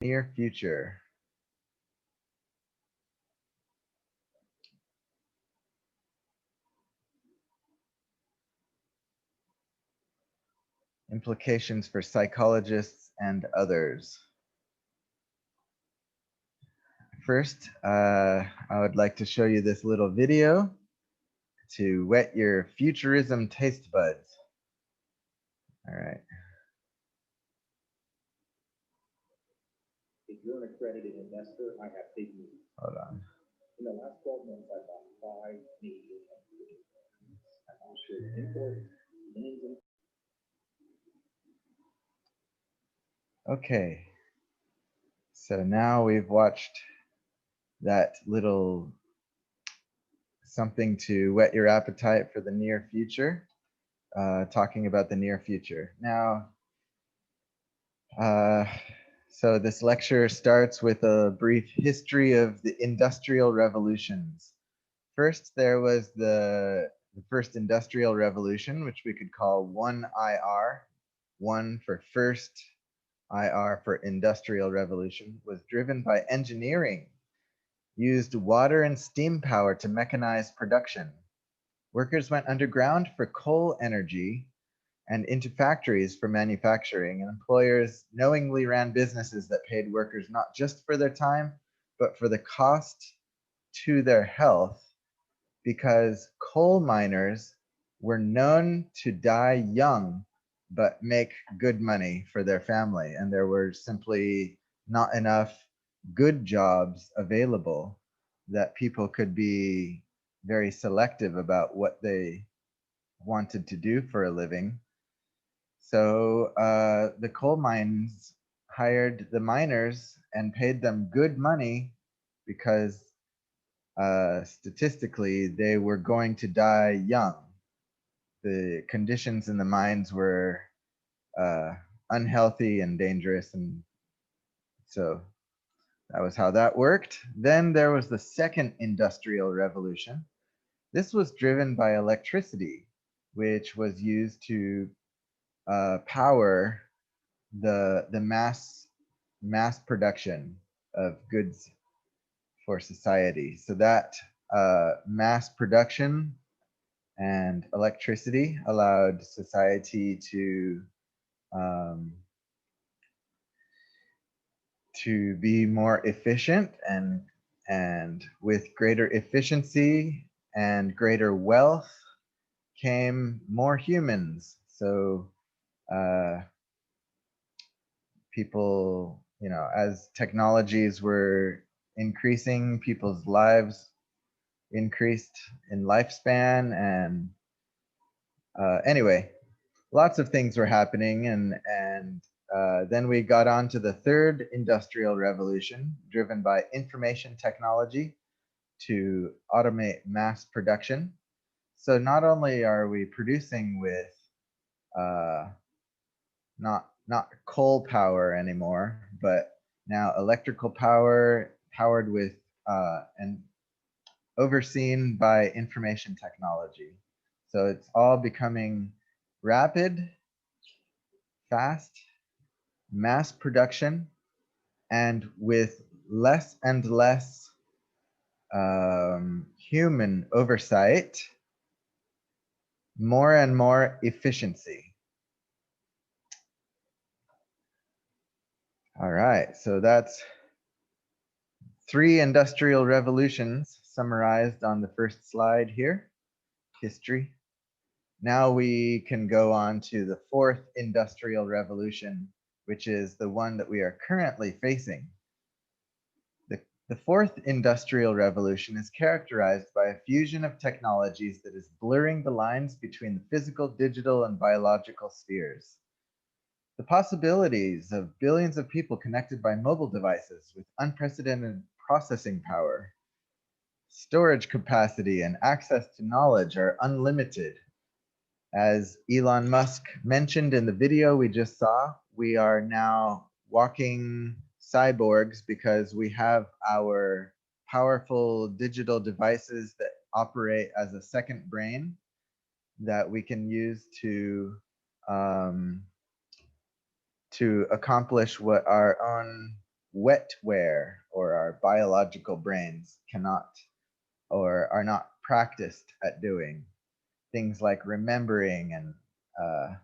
Near future. Implications for psychologists and others. First, I would like to show you this little video to whet your futurism taste buds. All right. If you're an accredited investor, I have big news. Hold on. In the last 12 months, I bought 5 major companies. I offshore import, lands, and Okay. So now we've watched that little something to whet your appetite for the near future, talking about the near future. Now, so this lecture starts with a brief history of the industrial revolutions. First, there was the first industrial revolution, which we could call 1IR, 1 for first, IR for industrial revolution, was driven by engineering, used water and steam power to mechanize production. Workers went underground for coal energy and into factories for manufacturing, and employers knowingly ran businesses that paid workers not just for their time, but for the cost to their health, because coal miners were known to die young but make good money for their family, and there were simply not enough good jobs available that people could be very selective about what they wanted to do for a living. So the coal mines hired the miners and paid them good money because statistically they were going to die young. The conditions in the mines were uh, unhealthy and dangerous, and so that was how that worked. Then there was the second industrial revolution. This was driven by electricity, which was used to power the mass production of goods for society. So that mass production and electricity allowed society um, to be more efficient, and with greater efficiency and greater wealth came more humans. So uh, people, as technologies were increasing, people's lives increased in lifespan, and anyway, lots of things were happening, and then we got on to the third industrial revolution, driven by information technology to automate mass production. So not only are we producing with uh, not coal power anymore, but now electrical power powered with and overseen by information technology. So it's all becoming rapid, fast, mass production, and with less and less human oversight, more and more efficiency. All right, so that's 3 industrial revolutions summarized on the first slide here, history. Now we can go on to the 4th industrial revolution, which is the one that we are currently facing. The 4th industrial revolution is characterized by a fusion of technologies that is blurring the lines between the physical, digital, and biological spheres. The possibilities of billions of people connected by mobile devices with unprecedented processing power, storage capacity, and access to knowledge are unlimited. As Elon Musk mentioned in the video we just saw, we are now walking cyborgs because we have our powerful digital devices that operate as a second brain that we can use um, to accomplish what our own wetware or our biological brains cannot or are not practiced at doing. Things like remembering uh,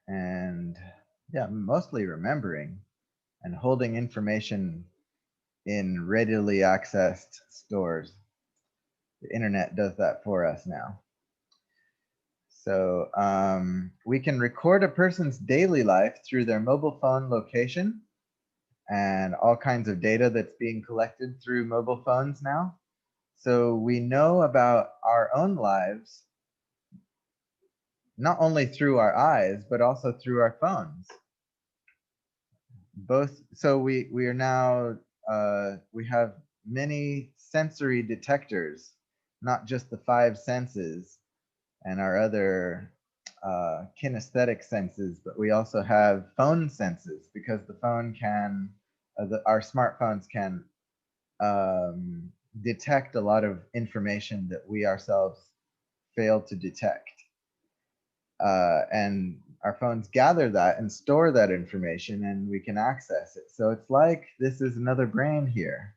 and yeah, mostly remembering and holding information in readily accessed stores. The internet does that for us now. So we can record a person's daily life through their mobile phone location and all kinds of data that's being collected through mobile phones now. So we know about our own lives, not only through our eyes, but also through our phones. Both, so we are now, we have many sensory detectors, not just the five senses and our other kinesthetic senses, but we also have phone senses because the phone can, our smartphones can detect a lot of information that we ourselves fail to detect. And our phones gather that and store that information and we can access it. So it's like this is another brain here,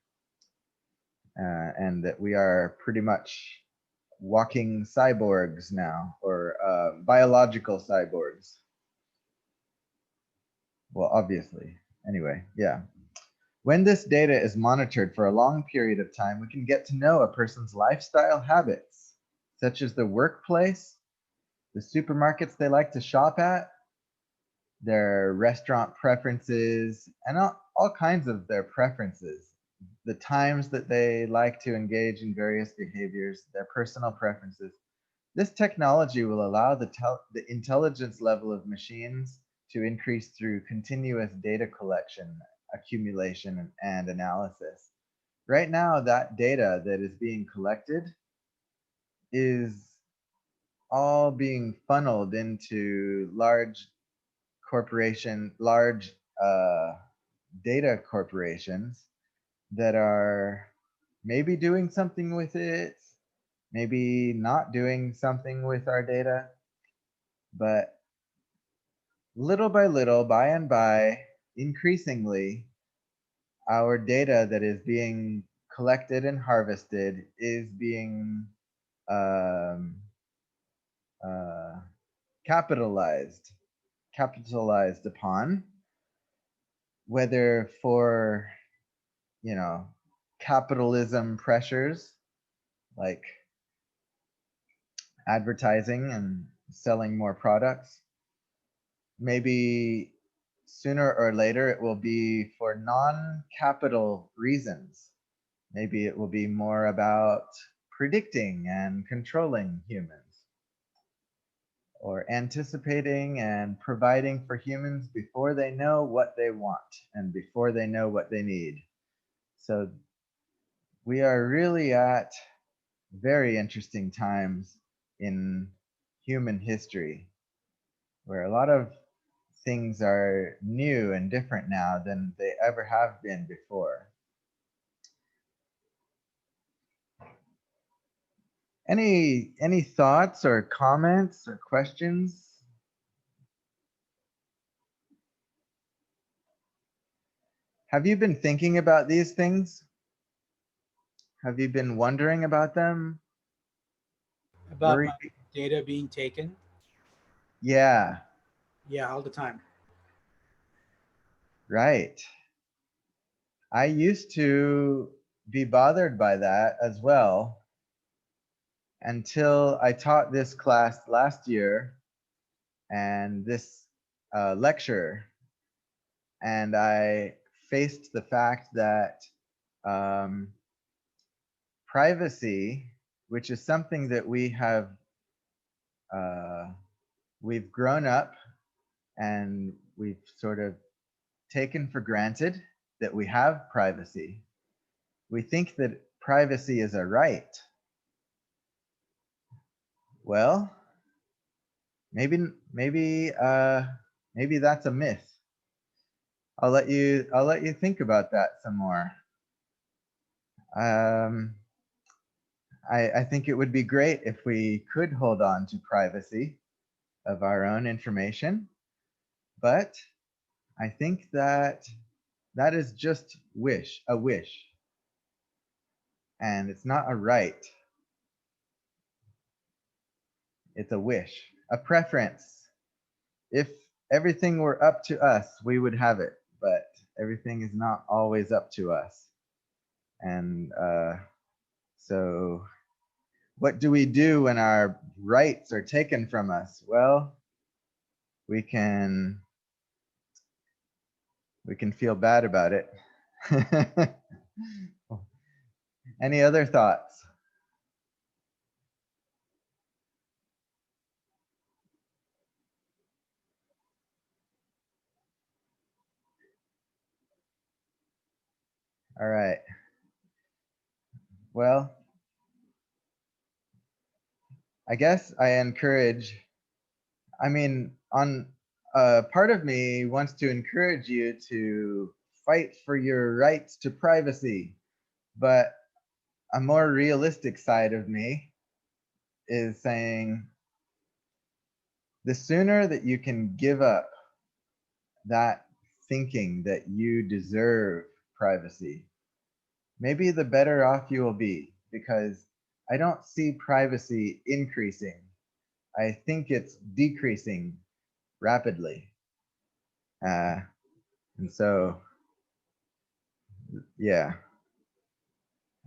and that we are pretty much walking cyborgs now, or biological cyborgs. Well, obviously. Anyway, yeah. When this data is monitored for a long period of time, we can get to know a person's lifestyle habits, such as the workplace, the supermarkets they like to shop at, their restaurant preferences, and all kinds of their preferences, the times that they like to engage in various behaviors, their personal preferences. This technology will allow the intelligence level of machines to increase through continuous data collection, accumulation, and analysis. Right now, that data that is being collected is all being funneled into large uh, data corporations that are maybe doing something with it, maybe not doing something with our data, but little by little, by and by, increasingly, our data that is being collected and harvested is being um, uh, capitalized, capitalized upon, whether for, you know, capitalism pressures like advertising and selling more products. Maybe sooner or later it will be for non-capital reasons. Maybe it will be more about predicting and controlling humans, or anticipating and providing for humans before they know what they want and before they know what they need. So we are really at very interesting times in human history where a lot of things are new and different now than they ever have been before. Any thoughts or comments or questions? Have you been thinking about these things? Have you been wondering about them? About Worry? my data being taken. Yeah, Yeah, all the time. right. I used to be bothered by that as well until I taught this class last year and this lecture, and I faced the fact that um, privacy, which is something that uh, we've grown up and we've sort of taken for granted that we have privacy. We think that privacy is a right. Well, maybe maybe maybe that's a myth. I'll let you think about that some more. Um, I think it would be great if we could hold on to privacy of our own information, but I think that that is just a wish, and it's not a right. It's a wish, a preference. If everything were up to us, we would have it, but everything is not always up to us. And so, what do we do when our rights are taken from us? Well, we can feel bad about it. Any other thoughts? All right. Well, I guess I encourage, I mean, on part of me wants to encourage you to fight for your rights to privacy, but a more realistic side of me is saying the sooner that you can give up that thinking that you deserve privacy, maybe the better off you will be, because I don't see privacy increasing. I think it's decreasing rapidly. Uh, and so, yeah,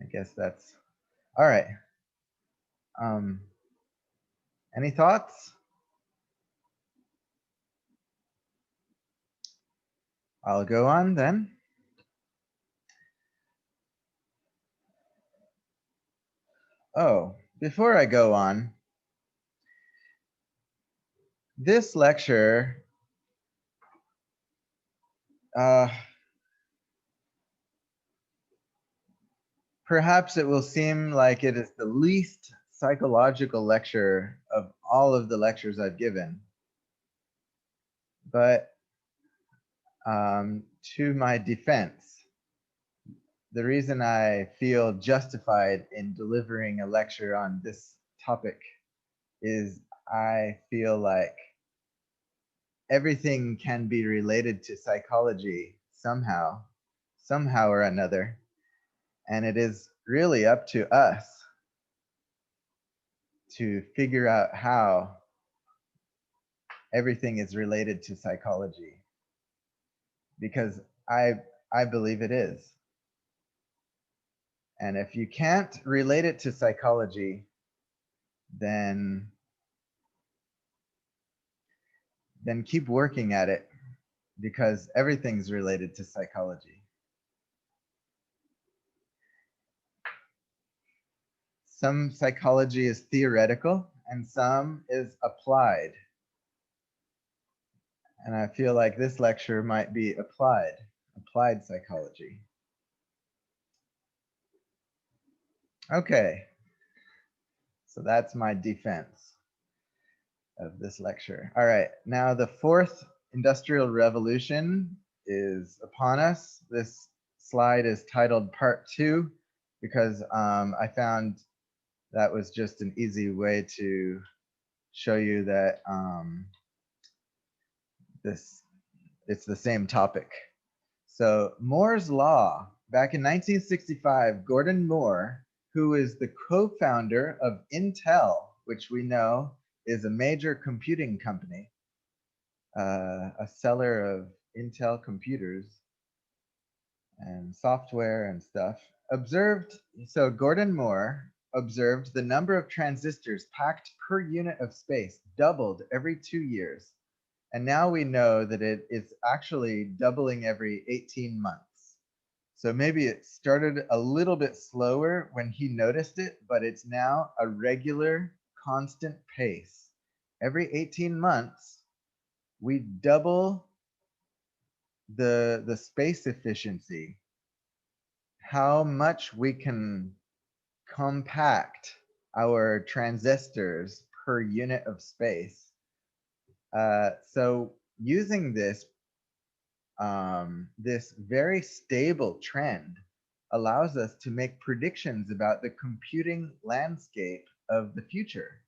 I guess that's all right. Um, any thoughts? I'll go on then. Oh, before I go on, this lecture, uh, perhaps it will seem like it is the least psychological lecture of all of the lectures I've given. But to my defense, the reason I feel justified in delivering a lecture on this topic is I feel like everything can be related to psychology somehow or another. And it is really up to us to figure out how everything is related to psychology, because I believe it is. And if you can't relate it to psychology, then keep working at it, because everything's related to psychology. Some psychology is theoretical and some is applied. And I feel like this lecture might be applied psychology. Okay, so that's my defense of this lecture. All right, now the fourth industrial revolution is upon us. This slide is titled Part 2 because I found that was just an easy way to show you that it's the same topic. So Moore's Law, back in 1965, Gordon Moore, who is the co-founder of Intel, which we know is a major computing company, a seller of Intel computers and software and stuff, so Gordon Moore observed the number of transistors packed per unit of space doubled every 2 years. And now we know that it is actually doubling every 18 months. So maybe it started a little bit slower when he noticed it, but it's now a regular, constant pace. Every 18 months, we double the space efficiency, how much we can compact our transistors per unit of space. So using this very stable trend allows us to make predictions about the computing landscape of the future.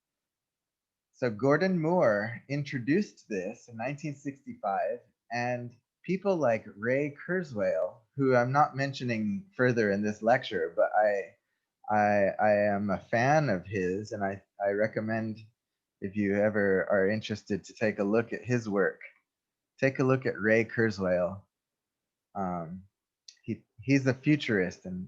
So Gordon Moore introduced this in 1965, and people like Ray Kurzweil, who I'm not mentioning further in this lecture, but I am a fan of his, and I recommend, if you ever are interested, to take a look at his work. Take a look at Ray Kurzweil. Um, he's a futurist, and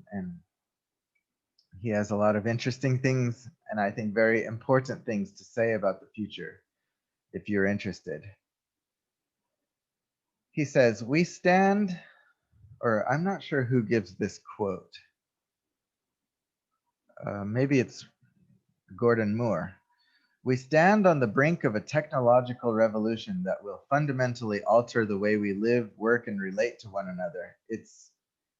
he has a lot of interesting things, and I think very important things to say about the future, if you're interested. He says, "We stand," or I'm not sure who gives this quote. Maybe it's Gordon Moore. "We stand on the brink of a technological revolution that will fundamentally alter the way we live, work, and relate to one another.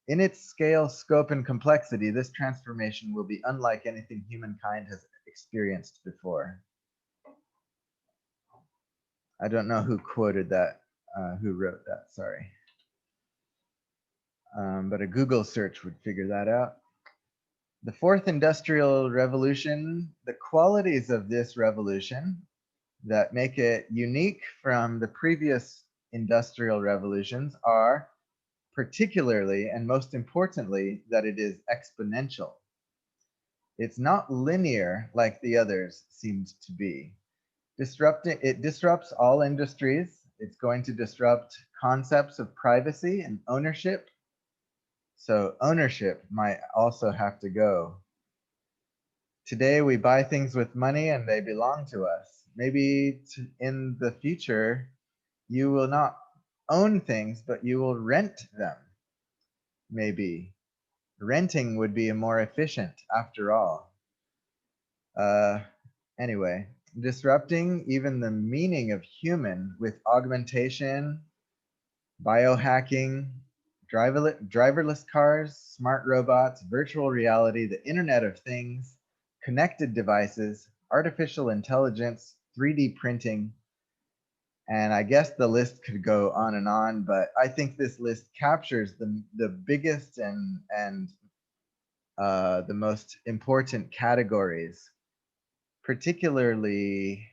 In its scale, scope, and complexity, this transformation will be unlike anything humankind has experienced before." I don't know who quoted that, who wrote that, sorry. But a Google search would figure that out. The fourth industrial revolution, the qualities of this revolution that make it unique from the previous industrial revolutions are, particularly and most importantly, that it is exponential. It's not linear like the others seemed to be. It disrupts all industries. It's going to disrupt concepts of privacy and ownership. So ownership might also have to go. Today we buy things with money and they belong to us. Maybe in the future, you will not own things, but you will rent them. Maybe renting would be more efficient after all. Uh, anyway, disrupting even the meaning of human with augmentation, biohacking, driverless cars, smart robots, virtual reality, the Internet of Things, connected devices, artificial intelligence, 3D printing, and I guess the list could go on, but I think this list captures the biggest and the most important categories, particularly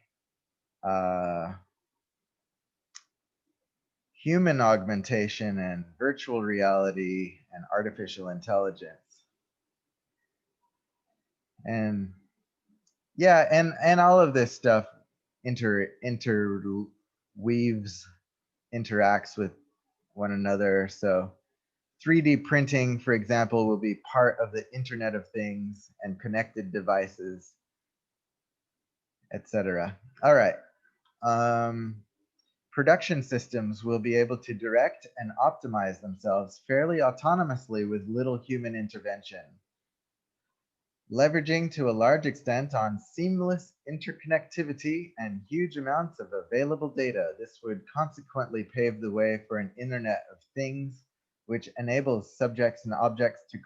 uh, human augmentation and virtual reality and artificial intelligence. And yeah, and all of this stuff interweaves, interacts with one another. So 3D printing, for example, will be part of the Internet of Things and connected devices, etc. All right. Production systems will be able to direct and optimize themselves fairly autonomously with little human intervention, leveraging to a large extent on seamless interconnectivity and huge amounts of available data. This would consequently pave the way for an Internet of Things, which enables subjects and objects to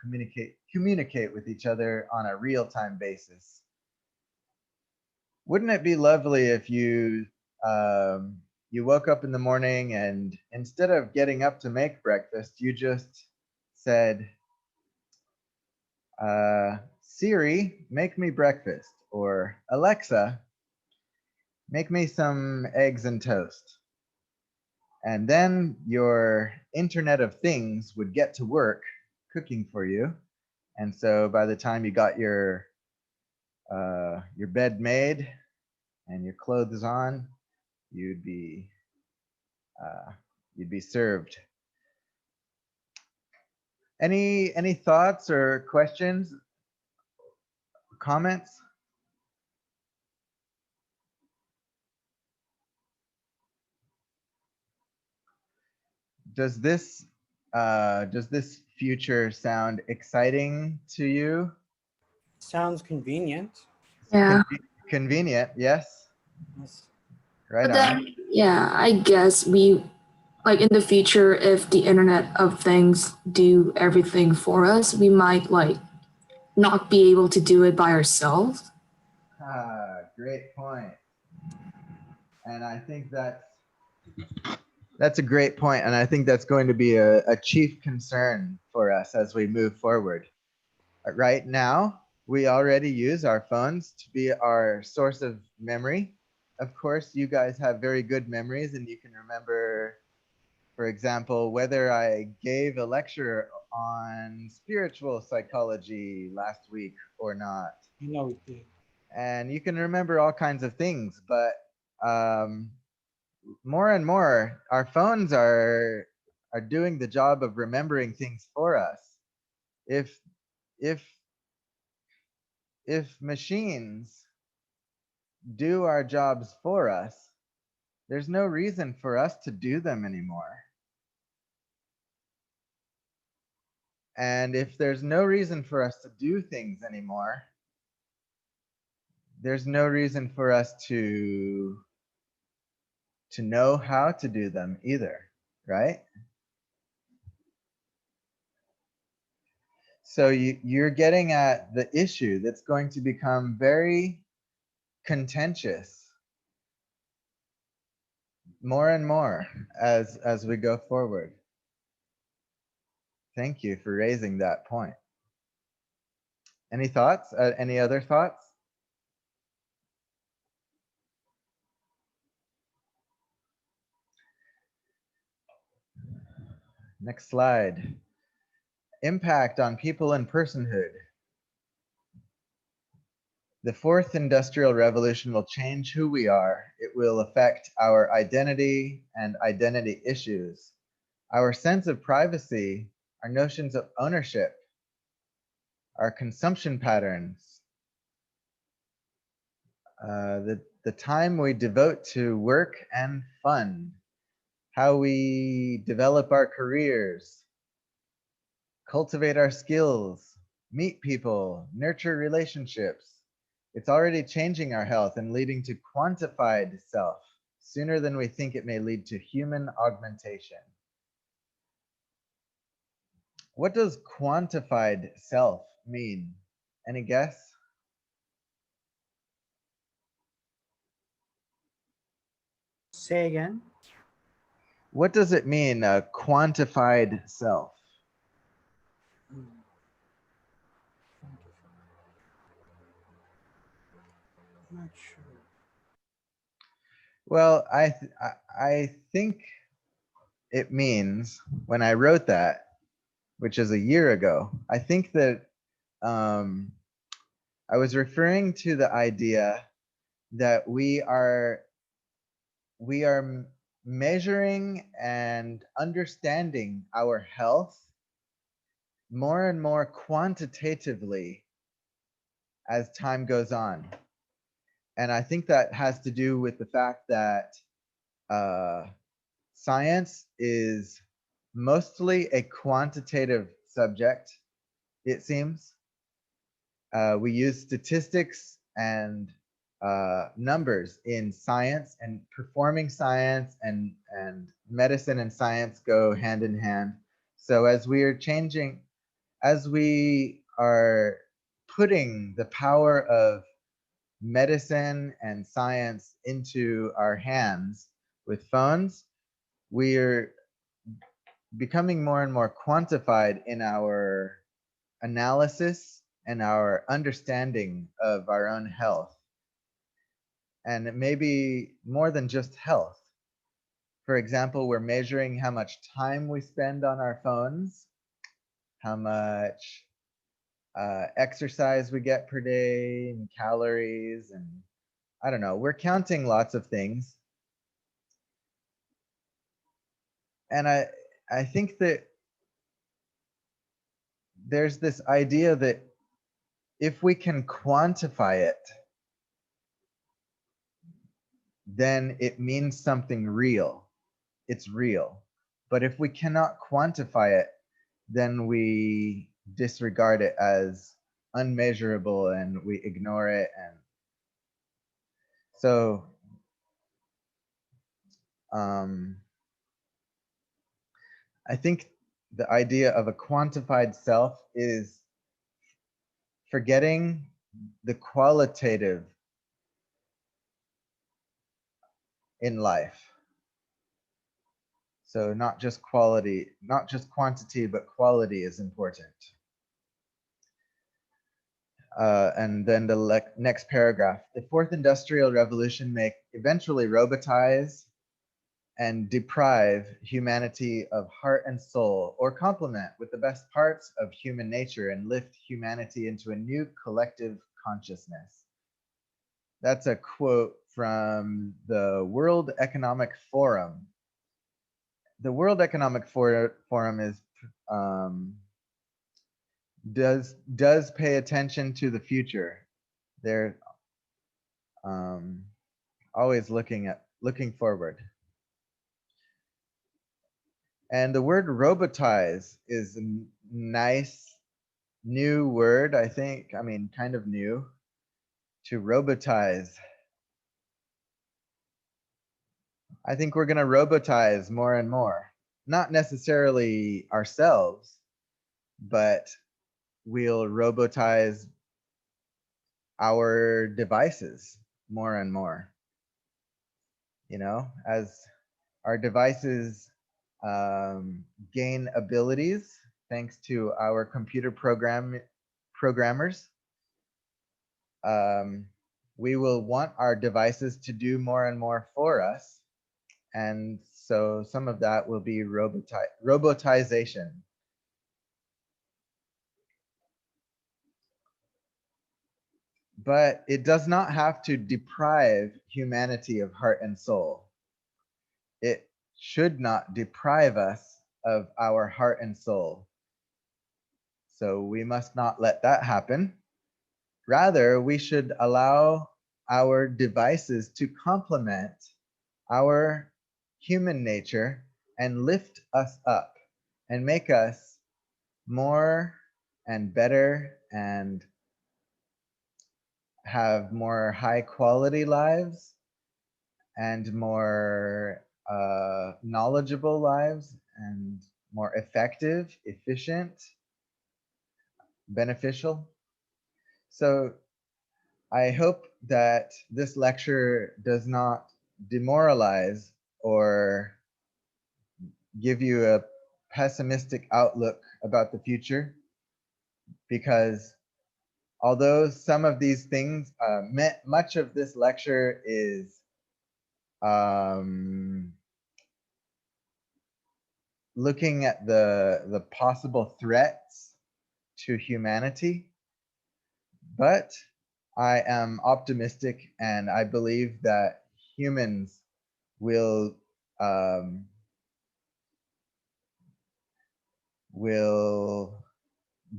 communicate with each other on a real-time basis. Wouldn't it be lovely if you woke up in the morning and instead of getting up to make breakfast, you just said, Siri, make me breakfast, or Alexa, make me some eggs and toast. And then your Internet of Things would get to work cooking for you. And so by the time you got your bed made and your clothes on, you'd be served. Any thoughts or questions, comments? Does this future sound exciting to you? Sounds convenient. Yeah. Convenient, yes. Yes. Right But on. then, yeah, I guess we, like in the future, if the Internet of Things do everything for us, we might like not be able to do it by ourselves. Great point. And I think that's a great point, and I think that's going to be a chief concern for us as we move forward. Right now, we already use our phones to be our source of memory. Of course, you guys have very good memories and you can remember For example, whether I gave a lecture on spiritual psychology last week or not. You know it did. And you can remember all kinds of things, but more and more, our phones are doing the job of remembering things for us. If if if machines do our jobs for us, there's no reason for us to do them anymore. And if there's no reason for us to do things anymore, there's no reason for us to know how to do them either, right? So you're getting at the issue that's going to become very contentious more and more as we go forward. Thank you for raising that point. Any thoughts? Any other thoughts? Next slide. Impact on people and personhood. The fourth industrial revolution will change who we are. It will affect our identity and identity issues, our sense of privacy, our notions of ownership, our consumption patterns, the time we devote to work and fun, how we develop our careers, cultivate our skills, meet people, nurture relationships. It's already changing our health and leading to quantified self. Sooner than we think, it may lead to human augmentation. What does quantified self mean? Any guess? Say again. What does it mean, a quantified self? I'm not sure. Well, I think it means, when I wrote that, which is a year ago, I think that I was referring to the idea that we are measuring and understanding our health more and more quantitatively as time goes on. And I think that has to do with the fact that science is mostly a quantitative subject, it seems. We use statistics and numbers in science, and performing science and medicine and science go hand in hand. So as we are changing, as we are putting the power of medicine and science into our hands with phones, we're becoming more and more quantified in our analysis and our understanding of our own health. And it may be more than just health. For example, we're measuring how much time we spend on our phones, how much exercise we get per day, and calories, and I don't know, we're counting lots of things. And I think that there's this idea that if we can quantify it, then it means something real. It's real. But if we cannot quantify it, then we disregard it as unmeasurable and we ignore it. And so I think the idea of a quantified self is forgetting the qualitative in life. So not just quality, not just quantity, but quality is important. And then the next paragraph. The fourth industrial revolution may eventually robotize and deprive humanity of heart and soul, or complement with the best parts of human nature and lift humanity into a new collective consciousness. That's a quote from the World Economic Forum. The World Economic Forum is does pay attention to the future. They're always looking forward. And the word robotize is a nice new word, I think. I mean, kind of new. To robotize. I think we're going to robotize more and more. Not necessarily ourselves, but we'll robotize our devices more and more. You know, as our devices gain abilities thanks to our computer programmers, we will want our devices to do more and more for us. And so some of that will be robotization. But it does not have to deprive humanity of heart and soul. It should not deprive us of our heart and soul. So we must not let that happen. Rather, we should allow our devices to complement our human nature and lift us up and make us more and better and have more high quality lives and more knowledgeable lives and more effective, efficient, beneficial. So I hope that this lecture does not demoralize or give you a pessimistic outlook about the future, because although some of these things, much of this lecture is looking at the possible threats to humanity, but I am optimistic and I believe that humans will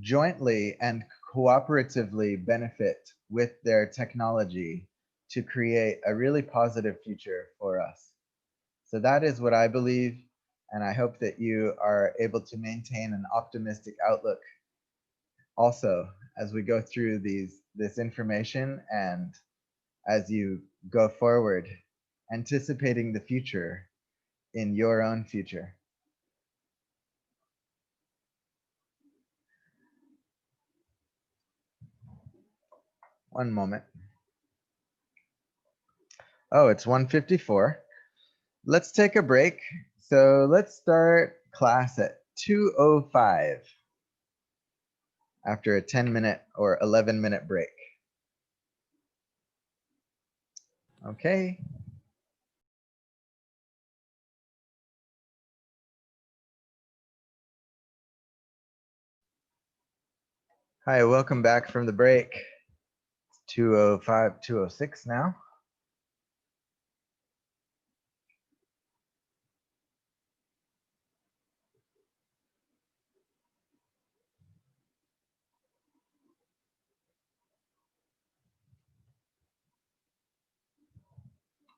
jointly and cooperatively benefit with their technology to create a really positive future for us. So that is what I believe, and I hope that you are able to maintain an optimistic outlook also as we go through this information and as you go forward, anticipating the future in your own future. One moment. Oh, it's 1:54. Let's take a break. So let's start class at 2:05 after a 10-minute or 11-minute break. Okay. Hi, welcome back from the break. It's 2:05, 2:06 now.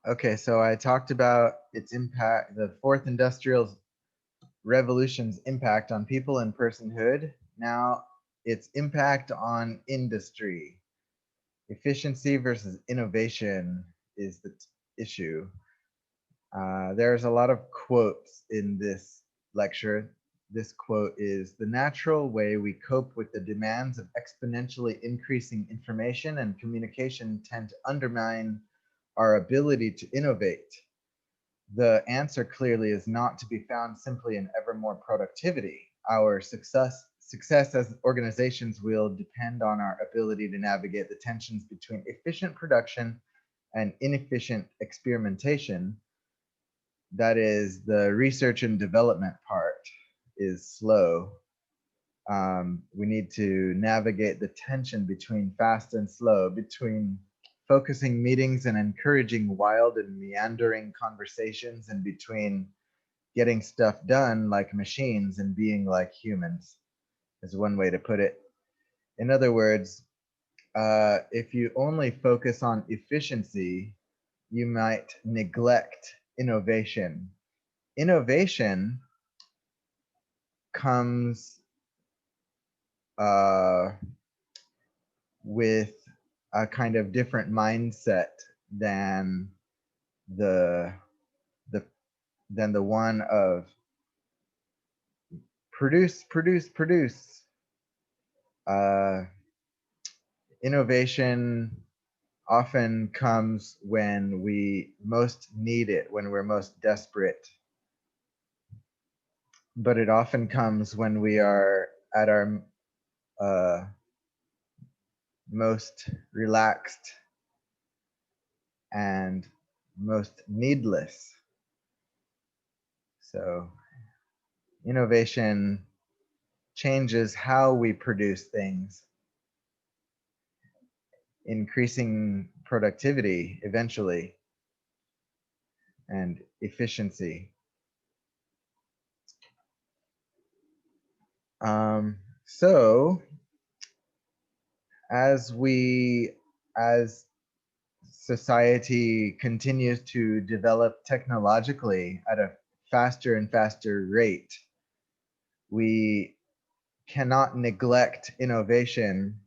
Okay, so I talked about its impact, the fourth industrial revolution's impact on people and personhood. Now, its impact on industry. Efficiency versus innovation is the issue. There's a lot of quotes in this lecture. This quote is, "The natural way we cope with the demands of exponentially increasing information and communication tend to undermine our ability to innovate. The answer clearly is not to be found simply in ever more productivity. Our success as organizations will depend on our ability to navigate the tensions between efficient production and inefficient experimentation, that is, the research and development part is slow. We need to navigate the tension between fast and slow, between focusing meetings and encouraging wild and meandering conversations, and between getting stuff done like machines and being like humans, is one way to put it. In other words, if you only focus on efficiency, you might neglect innovation. Innovation comes with a kind of different mindset than the the than the one of produce. Uh, Innovation often comes when we most need it, when we're most desperate, but it often comes when we are at our uh, most relaxed and most needless. So innovation changes how we produce things, increasing productivity eventually and efficiency. So as we, as society continues to develop technologically at a faster and faster rate, we cannot neglect innovation,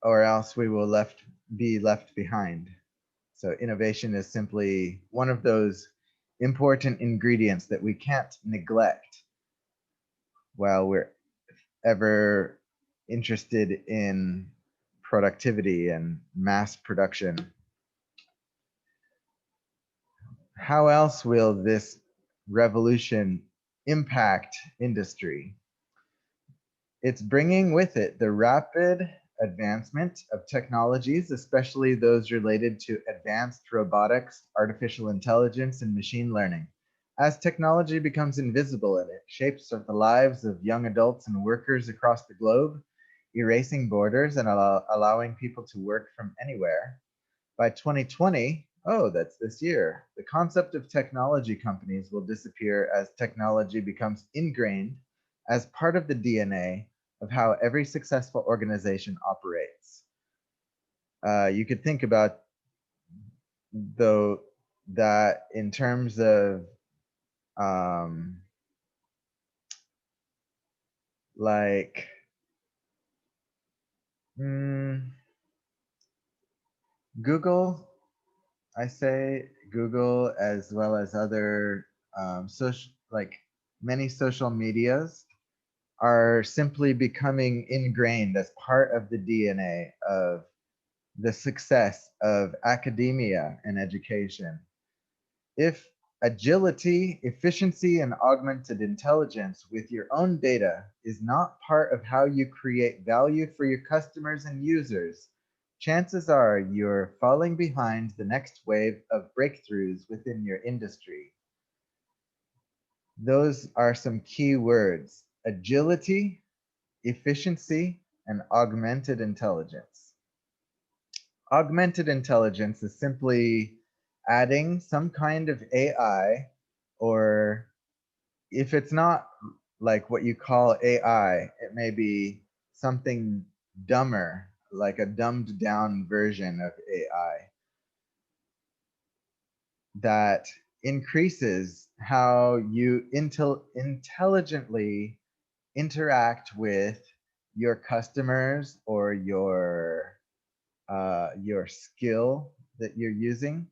or else we will be left behind. So innovation is simply one of those important ingredients that we can't neglect while we're ever interested in productivity and mass production. How else will this revolution impact industry? It's bringing with it the rapid advancement of technologies, especially those related to advanced robotics, artificial intelligence, and machine learning. As technology becomes invisible and it shapes the lives of young adults and workers across the globe, erasing borders and allowing people to work from anywhere. By 2020, oh, that's this year, the concept of technology companies will disappear as technology becomes ingrained as part of the DNA of how every successful organization operates. You could think about, though, that in terms of like Google, I say Google, as well as other social, like many social medias, are simply becoming ingrained as part of the DNA of the success of academia and education. If agility, efficiency, and augmented intelligence with your own data is not part of how you create value for your customers and users, chances are you're falling behind the next wave of breakthroughs within your industry. Those are some key words: agility, efficiency, and augmented intelligence. Augmented intelligence is simply adding some kind of AI, or if it's not like what you call AI, it may be something dumber, like a dumbed down version of AI that increases how you intelligently interact with your customers, or your skill that you're using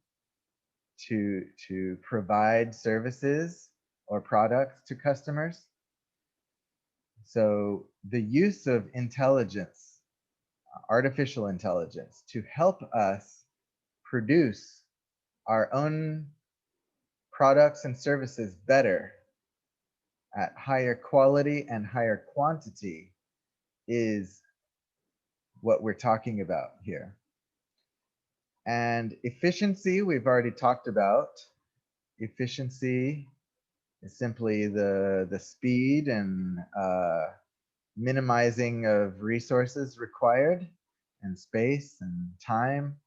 to provide services or products to customers. So the use of intelligence, artificial intelligence, to help us produce our own products and services better at higher quality and higher quantity is what we're talking about here. And efficiency, we've already talked about. Efficiency is simply the speed and minimizing of resources required and space and time.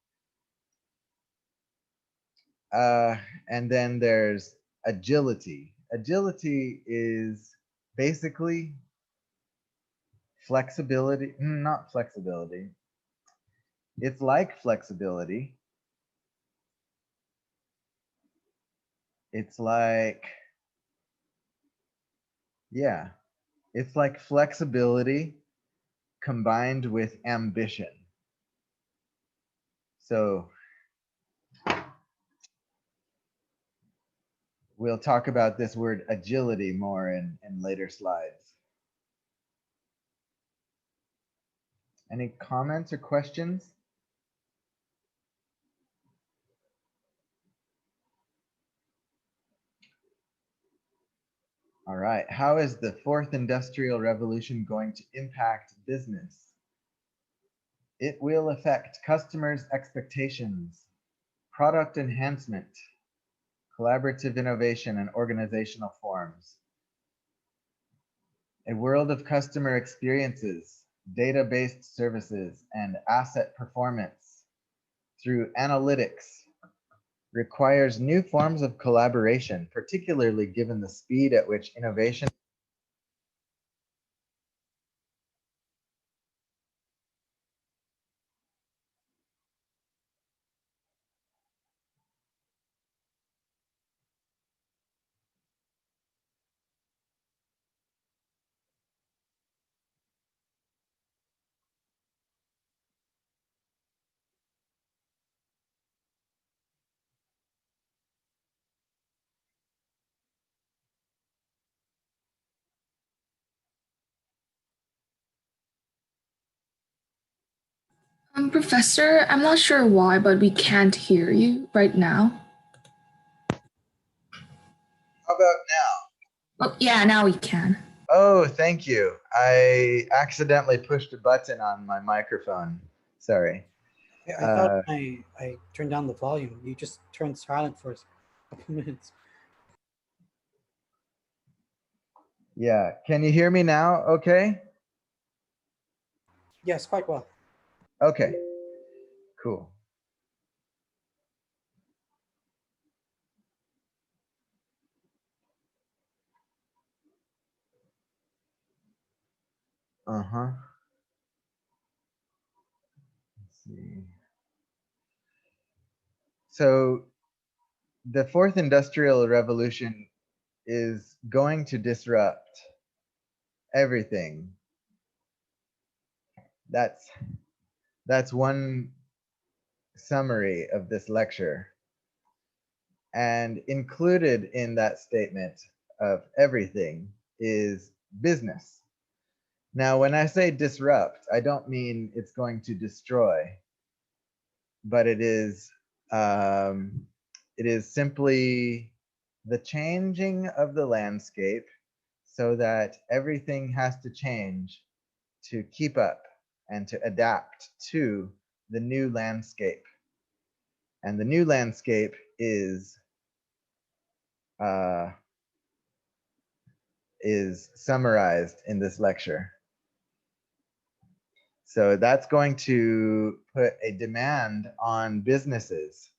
And then there's agility. Agility is basically flexibility, not flexibility. It's like flexibility. It's like, yeah, it's like flexibility combined with ambition. So we'll talk about this word agility more in later slides. Any comments or questions? All right, how is the fourth industrial revolution going to impact business? It will affect customers' expectations, product enhancement, collaborative innovation, and organizational forms. A world of customer experiences, data-based services, and asset performance through analytics requires new forms of collaboration, particularly given the speed at which innovation Professor, I'm not sure why, but we can't hear you right now. How about now? Oh, yeah, now we can. Oh, thank you. I accidentally pushed a button on my microphone. Sorry. I thought I turned down the volume. You just turned silent for a couple minutes. Yeah. Can you hear me now? Okay. Yes, quite well. Okay. Cool. Uh-huh. Let's see. So the fourth industrial revolution is going to disrupt everything. That's one summary of this lecture. And included in that statement of everything is business. Now, when I say disrupt, I don't mean it's going to destroy, but it is simply the changing of the landscape so that everything has to change to keep up and to adapt to the new landscape. And the new landscape is summarized in this lecture. So that's going to put a demand on businesses.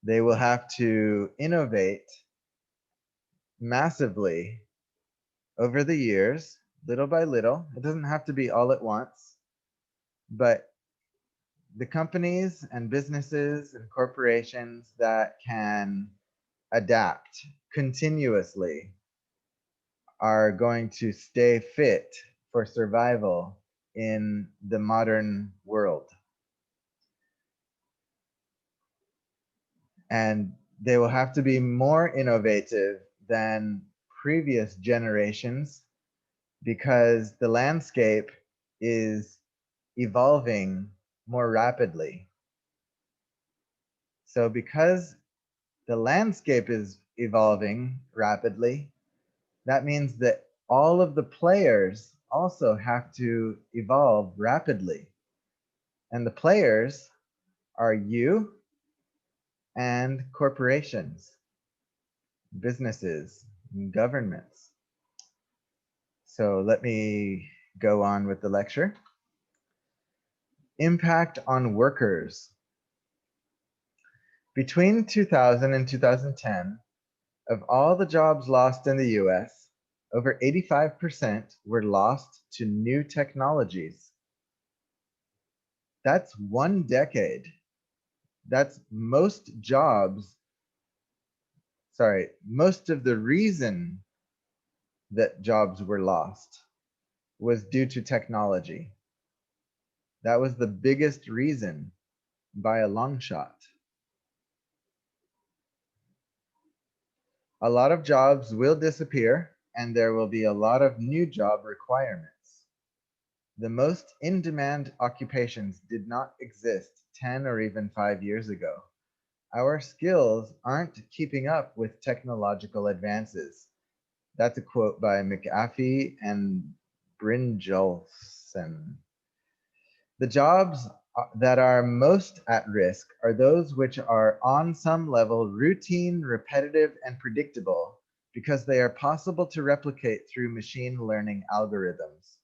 They will have to innovate massively over the years, little by little. It doesn't have to be all at once, but the companies and businesses and corporations that can adapt continuously are going to stay fit for survival in the modern world. And they will have to be more innovative than previous generations because the landscape is evolving more rapidly. So because the landscape is evolving rapidly, that means that all of the players also have to evolve rapidly. And the players are you and corporations, businesses, and governments. So let me go on with the lecture. Impact on workers. Between 2000 and 2010, of all the jobs lost in the US, over 85% were lost to new technologies. That's 1 decade. That's most jobs. Sorry, most of the reason that jobs were lost was due to technology. That was the biggest reason by a long shot. A lot of jobs will disappear, and there will be a lot of new job requirements. The most in-demand occupations did not exist 10 or even 5 years ago. Our skills aren't keeping up with technological advances. That's a quote by McAfee and Brynjolfsson. The jobs that are most at risk are those which are on some level routine, repetitive, and predictable because they are possible to replicate through machine learning algorithms.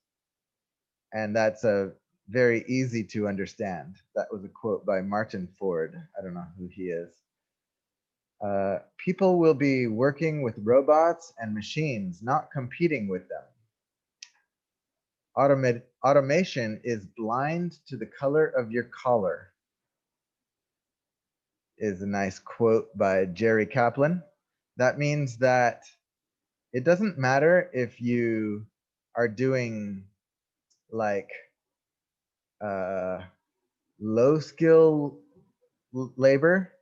And that's a very easy to understand. That was a quote by Martin Ford. I don't know who he is. People will be working with robots and machines, not competing with them. Automation is blind to the color of your collar, is a nice quote by Jerry Kaplan. That means that it doesn't matter if you are doing like low skill labor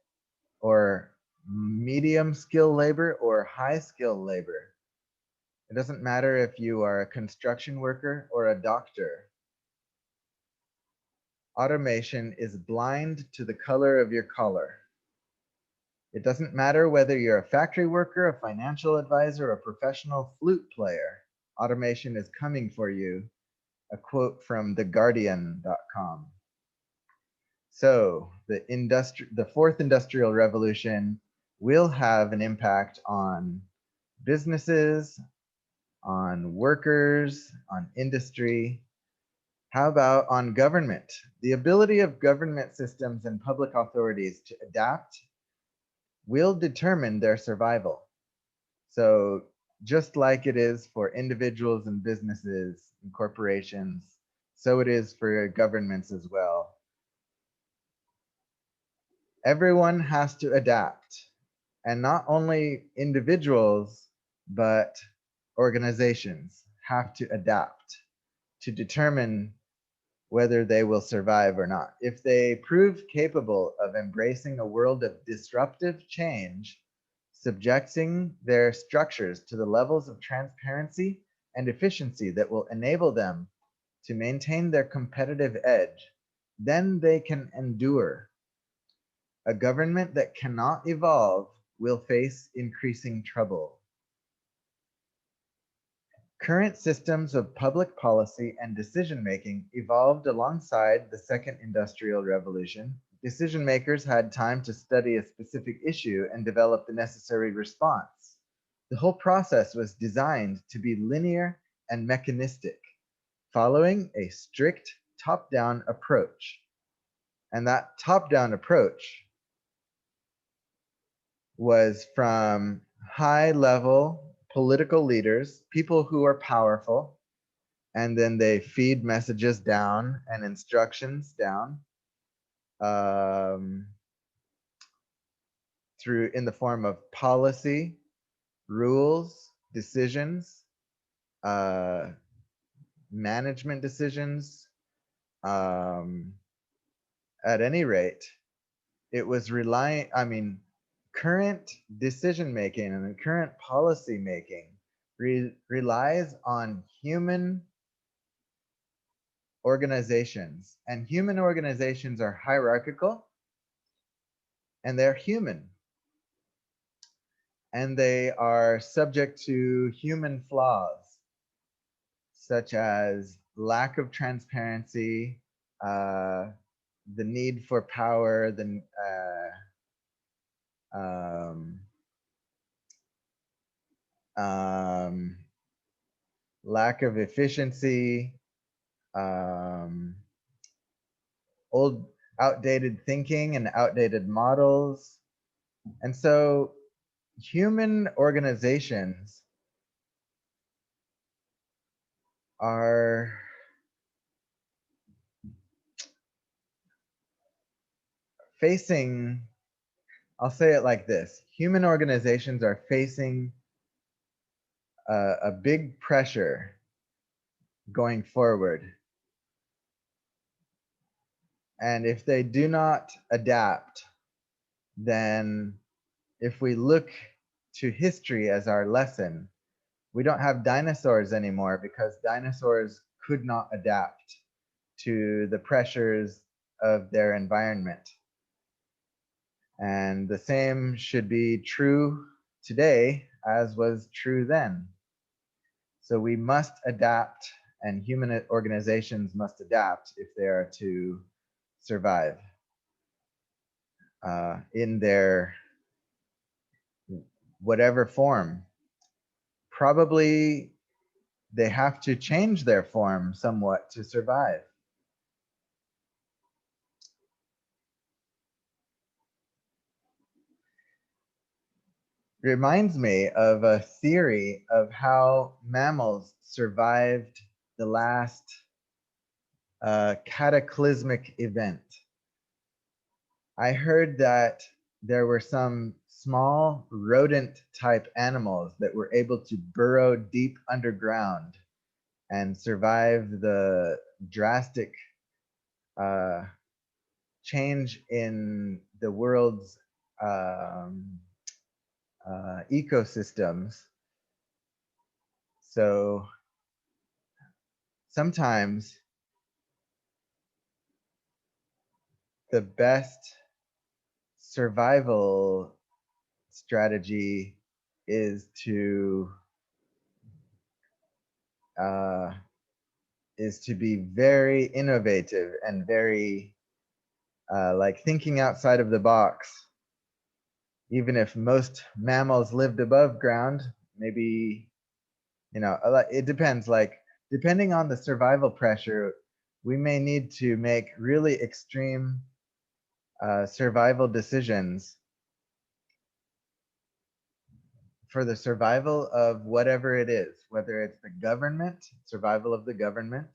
or medium skill labor or high skill labor. It doesn't matter if you are a construction worker or a doctor. Automation is blind to the color of your collar. It doesn't matter whether you're a factory worker, a financial advisor, or a professional flute player. Automation is coming for you. A quote from theguardian.com. So the fourth industrial revolution will have an impact on businesses, on workers, on industry. How about on government? The ability of government systems and public authorities to adapt will determine their survival. So just like it is for individuals and businesses and corporations, so it is for governments as well. Everyone has to adapt, and not only individuals, but organizations have to adapt to determine whether they will survive or not. If they prove capable of embracing a world of disruptive change, subjecting their structures to the levels of transparency and efficiency that will enable them to maintain their competitive edge, then they can endure. A government that cannot evolve will face increasing trouble. Current systems of public policy and decision-making evolved alongside the second industrial revolution. Decision makers had time to study a specific issue and develop the necessary response. The whole process was designed to be linear and mechanistic, following a strict top-down approach. And that top-down approach was from high-level political leaders, people who are powerful, and then they feed messages down and instructions down through in the form of policy, rules, decisions, management decisions. At any rate, it was relying, current decision making and current policy making relies on human organizations, and human organizations are hierarchical and they're human, and they are subject to human flaws such as lack of transparency, the need for power, um, um, lack of efficiency, old, outdated thinking and outdated models. And so human organizations are facing, I'll say it like this, human organizations are facing a big pressure going forward. And if they do not adapt, then if we look to history as our lesson, we don't have dinosaurs anymore because dinosaurs could not adapt to the pressures of their environment. And the same should be true today as was true then. So we must adapt, and human organizations must adapt if they are to survive in their whatever form. Probably they have to change their form somewhat to survive. Reminds me of a theory of how mammals survived the last cataclysmic event. I heard that there were some small rodent type animals that were able to burrow deep underground and survive the drastic uh, change in the world's ecosystems. So sometimes the best survival strategy is to uh, be very innovative and very like thinking outside of the box. Even if most mammals lived above ground, maybe, you know, it depends. Like depending on the survival pressure, we may need to make really extreme survival decisions for the survival of whatever it is, whether it's the government, survival of the government,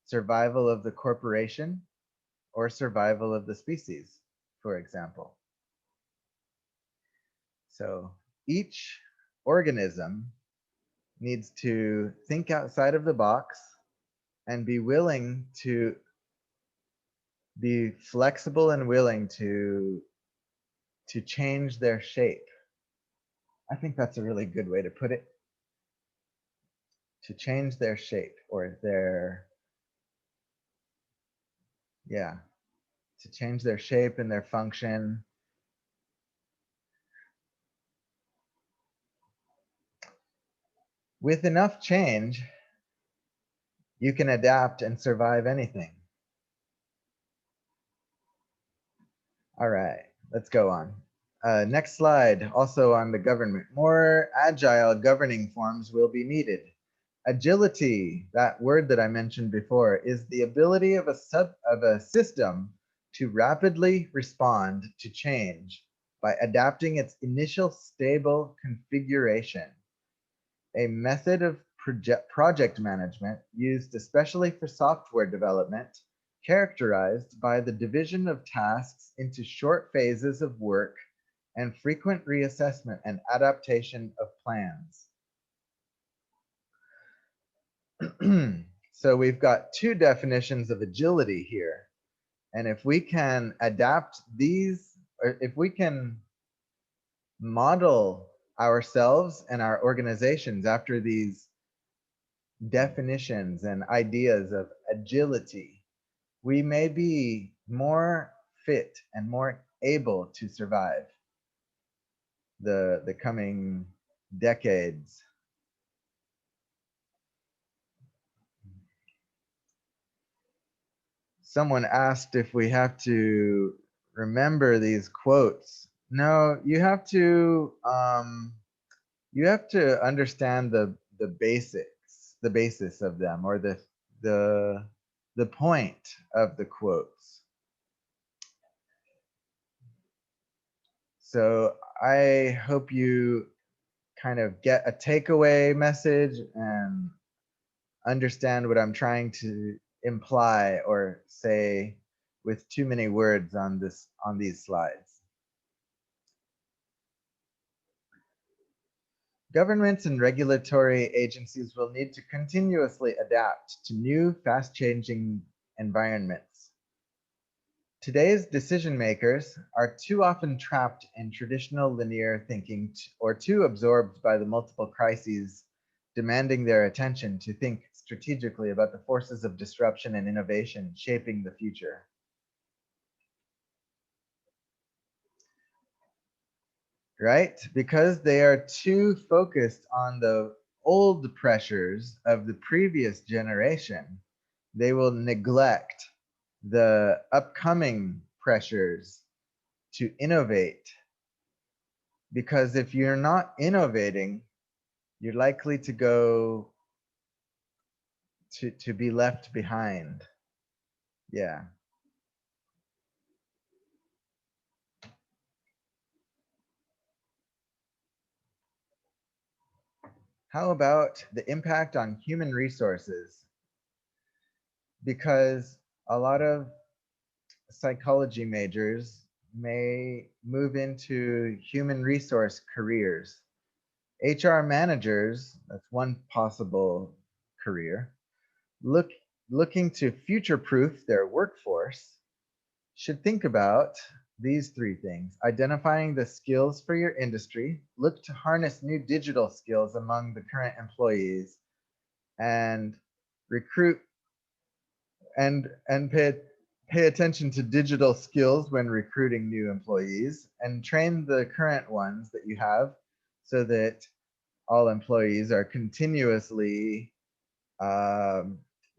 survival of the corporation, or survival of the species, for example. So each organism needs to think outside of the box and be willing to be flexible and willing to change their shape. I think that's a really good way to put it. To change their shape or their, yeah, to change their shape and their function. With enough change, you can adapt and survive anything. All right, let's go on. Next slide, also on the government. More agile governing forms will be needed. Agility, that word that I mentioned before, is the ability of a system to rapidly respond to change by adapting its initial stable configuration. A method of project management used especially for software development, characterized by the division of tasks into short phases of work and frequent reassessment and adaptation of plans. So we've got two definitions of agility here. And if we can adapt these, or if we can model ourselves and our organizations after these definitions and ideas of agility, we may be more fit and more able to survive the coming decades. Someone asked if we have to remember these quotes No, you have to understand the basics, the basis of them, or the the point of the quotes. So I hope you kind of get a takeaway message and understand what I'm trying to imply or say with too many words on these slides. Governments and regulatory agencies will need to continuously adapt to new, fast-changing environments. Today's decision makers are too often trapped in traditional linear thinking or too absorbed by the multiple crises demanding their attention to think strategically about the forces of disruption and innovation shaping the future. Right? Because they are too focused on the old pressures of the previous generation, they will neglect the upcoming pressures to innovate. Because if you're not innovating, you're likely to go to be left behind. Yeah. How about the impact on human resources? Because a lot of psychology majors may move into human resource careers. HR managers, that's one possible career, looking to future-proof their workforce should think about these three things: identifying the skills for your industry, look to harness new digital skills among the current employees, and recruit and pay attention to digital skills when recruiting new employees, and train the current ones that you have so that all employees are continuously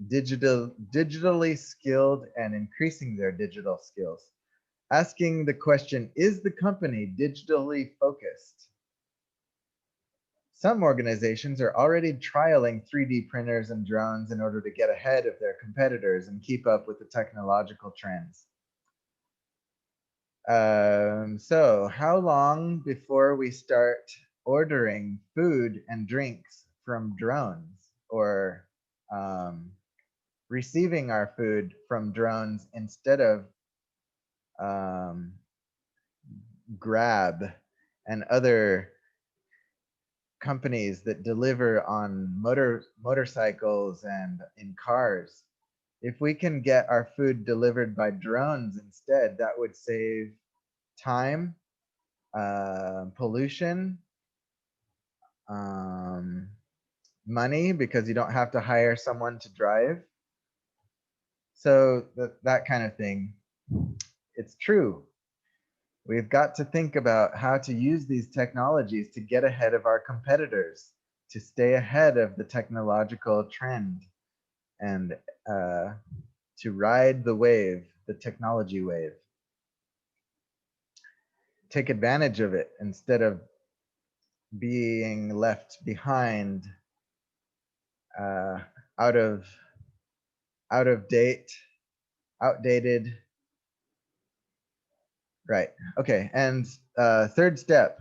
digitally skilled and increasing their digital skills. Asking the question, is the company digitally focused? Some organizations are already trialing 3D printers and drones in order to get ahead of their competitors and keep up with the technological trends. So how long before we start ordering food and drinks from drones, or receiving our food from drones instead of um, Grab and other companies that deliver on motorcycles and in cars? If we can get our food delivered by drones instead, that would save time, pollution, um, money, because you don't have to hire someone to drive. So that kind of thing. It's true. We've got to think about how to use these technologies to get ahead of our competitors, to stay ahead of the technological trend, and to ride the wave, the technology wave. Take advantage of it instead of being left behind, uh, out of date, outdated. Right. Okay. And third step,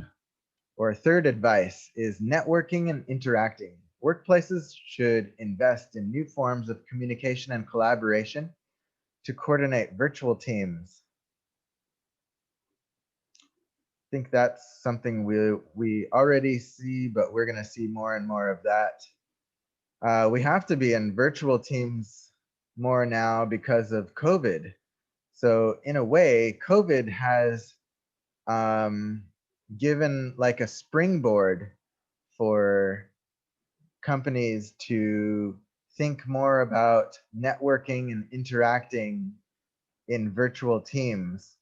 or third advice, is networking and interacting. Workplaces should invest in new forms of communication and collaboration to coordinate virtual teams. I think that's something we already see, but we're going to see more and more of that. We have to be in virtual teams more now because of COVID. So in a way, COVID has given like a springboard for companies to think more about networking and interacting in virtual teams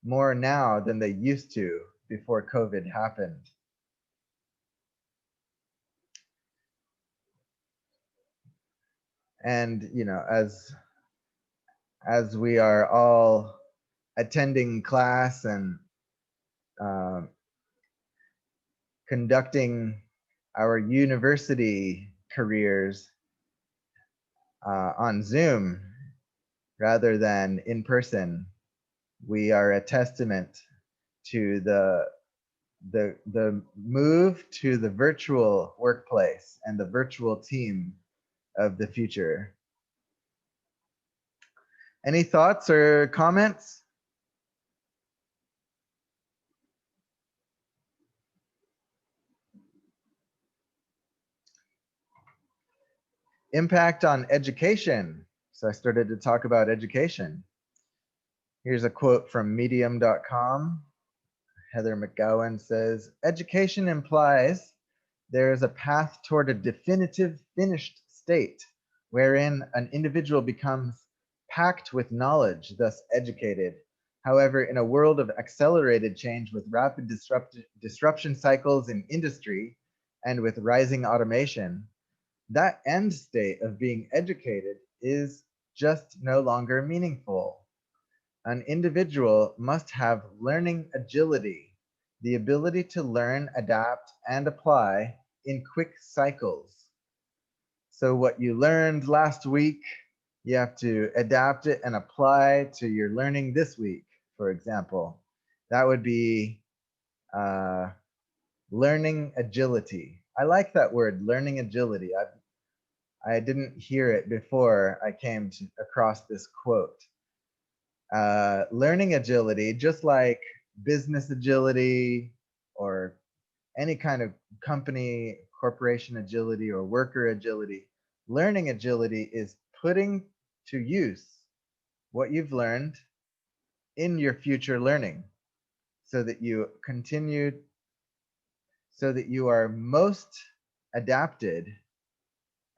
more now than they used to before COVID happened. And you know, as we are all attending class and um, conducting our university careers on Zoom rather than in person, we are a testament to the move to the virtual workplace and the virtual team of the future. Any thoughts or comments? Impact on education. So I started to talk about education. Here's a quote from medium.com. Heather McGowan says, education implies there is a path toward a definitive finished state wherein an individual becomes packed with knowledge, thus educated. However, in a world of accelerated change with rapid disruption cycles in industry and with rising automation, that end state of being educated is just no longer meaningful. An individual must have learning agility, the ability to learn, adapt, and apply in quick cycles. So what you learned last week, you have to adapt it and apply to your learning this week, for example. That would be learning agility. I like that word, learning agility. I didn't hear it before I came across this quote. Learning agility, just like business agility or any kind of company, corporation agility or worker agility, learning agility is putting to use what you've learned in your future learning so that you continue, so that you are most adapted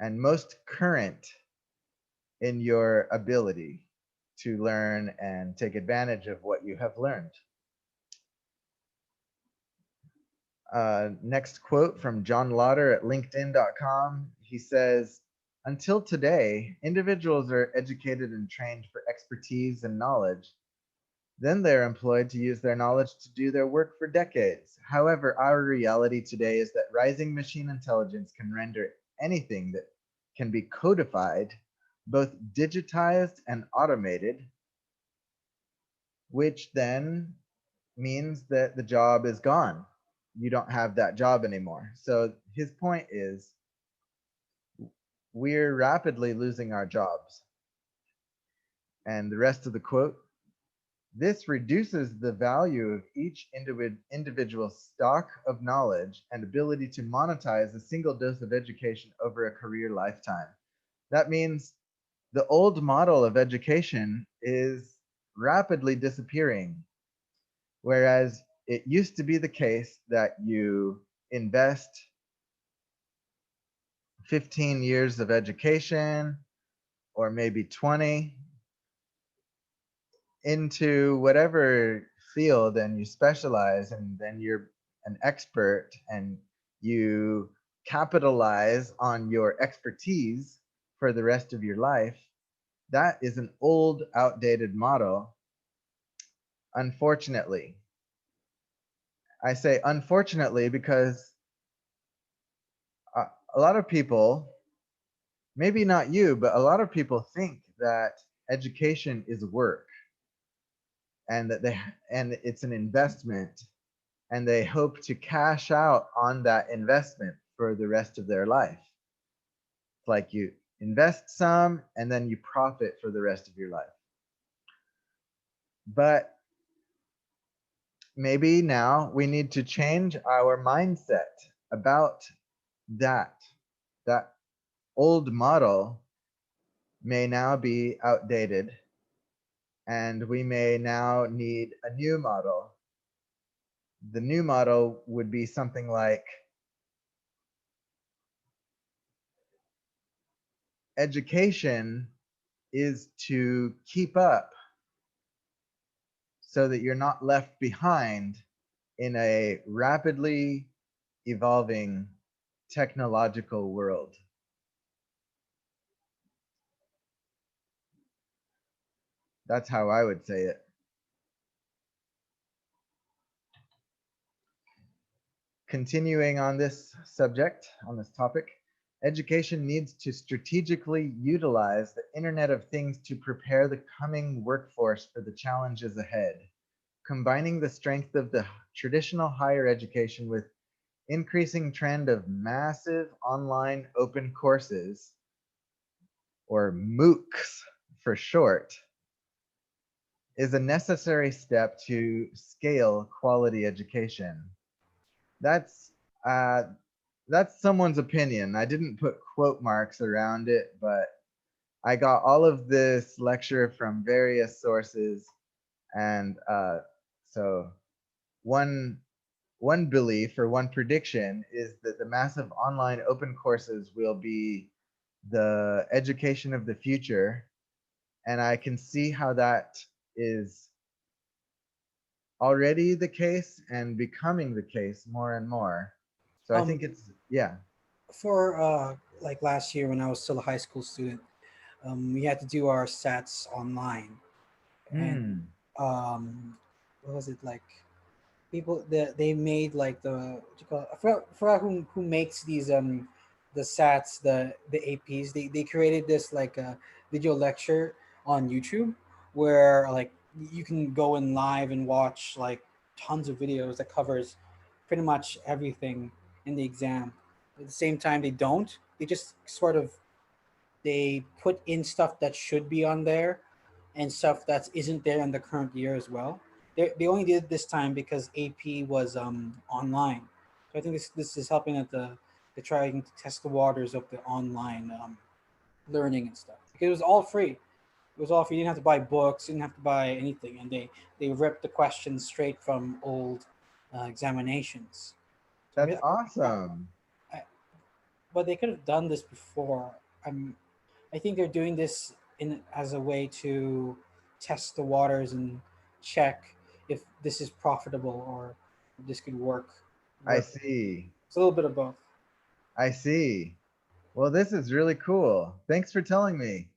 and most current in your ability to learn and take advantage of what you have learned. Next quote from John Lauder at LinkedIn.com. He says, until today, individuals are educated and trained for expertise and knowledge. Then they're employed to use their knowledge to do their work for decades. However, our reality today is that rising machine intelligence can render anything that can be codified, both digitized and automated, which then means that the job is gone. You don't have that job anymore. So his point is we're rapidly losing our jobs. And the rest of the quote, this reduces the value of each individual stock of knowledge and ability to monetize a single dose of education over a career lifetime. That means the old model of education is rapidly disappearing. Whereas it used to be the case that you invest 15 years of education or maybe 20 into whatever field and you specialize and then you're an expert and you capitalize on your expertise for the rest of your life. That is an old, outdated model, unfortunately. I say unfortunately because a lot of people, maybe not you, but a lot of people think that education is work and that it's an investment and they hope to cash out on that investment for the rest of their life. It's like you invest some and then you profit for the rest of your life. But maybe now we need to change our mindset about that. That old model may now be outdated and we may now need a new model. The new model would be something like education is to keep up so that you're not left behind in a rapidly evolving technological world. That's how I would say it. Continuing on this subject, on this topic, education needs to strategically utilize the Internet of Things to prepare the coming workforce for the challenges ahead, combining the strength of the traditional higher education with increasing trend of massive online open courses, or MOOCs for short, is a necessary step to scale quality education. That's uh, that's someone's opinion. I didn't put quote marks around it, but I got all of this lecture from various sources, and so one one belief or one prediction is that the massive online open courses will be the education of the future, and I can see how that is already the case and becoming the case more and more. So I think Um, it's, yeah. for like last year when I was still a high school student, we had to do our sats online, and Hmm. what was it like? People that they made like the what you call it? I forgot who makes these the sats, the APs. They created this like a video lecture on YouTube where like you can go in live and watch like tons of videos that covers pretty much everything in the exam. At the same time, they don't. They just sort of they put in stuff that should be on there and stuff that isn't there in the current year as well. They only did it this time because AP was online. So I think this is helping at the trying to test the waters of the online learning and stuff. Because it was all free. It was all free. You didn't have to buy books. You didn't have to buy anything, and they ripped the questions straight from old examinations. So That's awesome. I, but they could have done this before. I think they're doing this in as a way to test the waters and check if this is profitable or if this could work. I Work. see. It's a little bit of both. I see. Well, this is really cool. Thanks for telling me.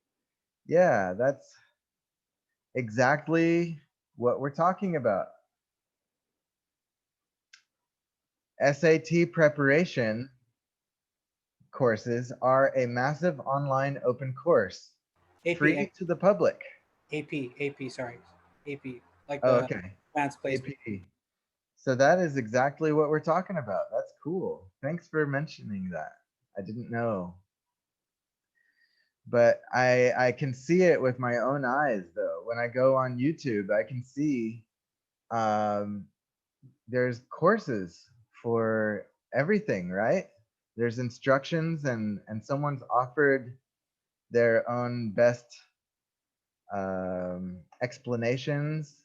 Yeah, that's exactly what we're talking about. SAT preparation courses are a massive online open course, AP, free to the public. AP, sorry, AP, like Oh, the okay. advanced placement. AP. So that is exactly what we're talking about. That's cool. Thanks for mentioning that. I didn't know. But I can see it with my own eyes though. When I go on YouTube, I can see um, there's courses for everything, right? There's instructions, and someone's offered their own best explanations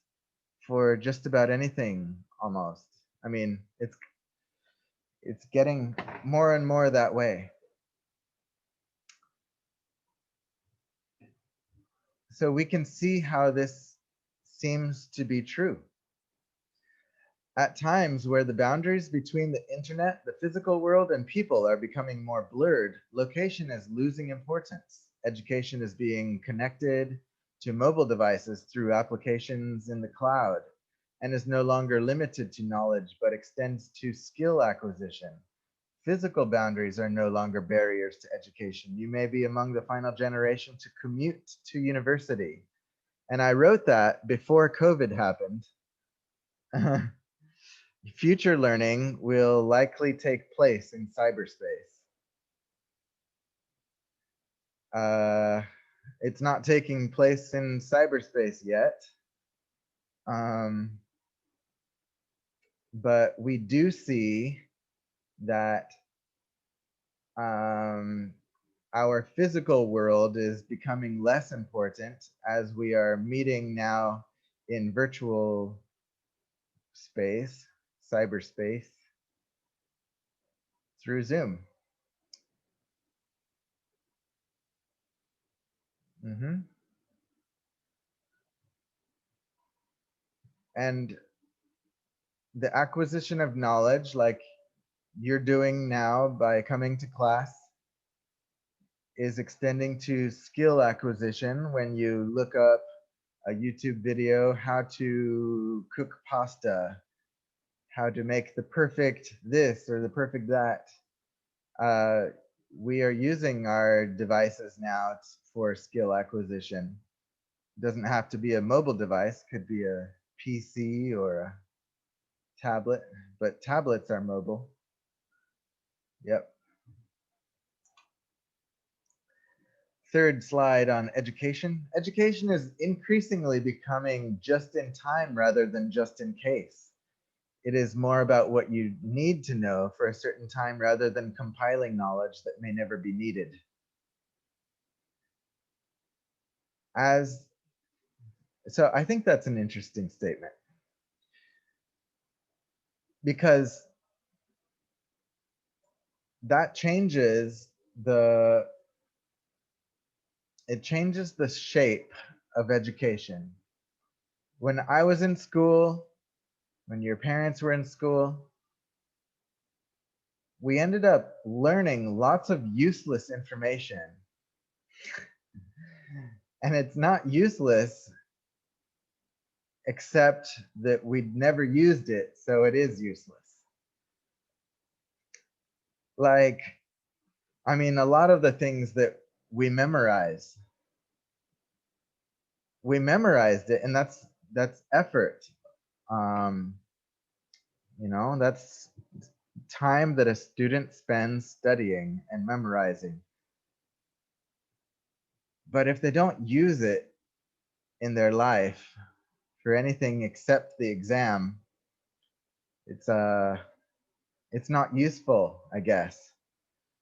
for just about anything almost. I mean, it's getting more and more that way. So we can see how this seems to be true. At times where the boundaries between the internet, the physical world, and people are becoming more blurred, location is losing importance. Education is being connected to mobile devices through applications in the cloud and is no longer limited to knowledge but extends to skill acquisition. Physical boundaries are no longer barriers to education. You may be among the final generation to commute to university. And I wrote that before COVID happened. Future learning will likely take place in cyberspace. Uh, it's not taking place in cyberspace yet, um, but we do see that um, our physical world is becoming less important as we are meeting now in virtual space, cyberspace, through Zoom. hmm And the acquisition of knowledge, like you're doing now by coming to class, is extending to skill acquisition when you look up a YouTube video, how to cook pasta, how to make the perfect this or the perfect that. We are using our devices now for skill acquisition. It doesn't have to be a mobile device, could be a PC or a tablet, but tablets are mobile. Yep. Third slide on education. Education is increasingly becoming just in time rather than just in case. It is more about what you need to know for a certain time rather than compiling knowledge that may never be needed. So I think that's an interesting statement, because that changes the shape of education. When I was in school, when your parents were in school, we ended up learning lots of useless information. And it's not useless except that we'd never used it, so it is useless. Like, I mean, a lot of the things that we memorized it, and that's effort. Um, that's time that a student spends studying and memorizing. But if they don't use it in their life for anything except the exam, it's not useful, I guess.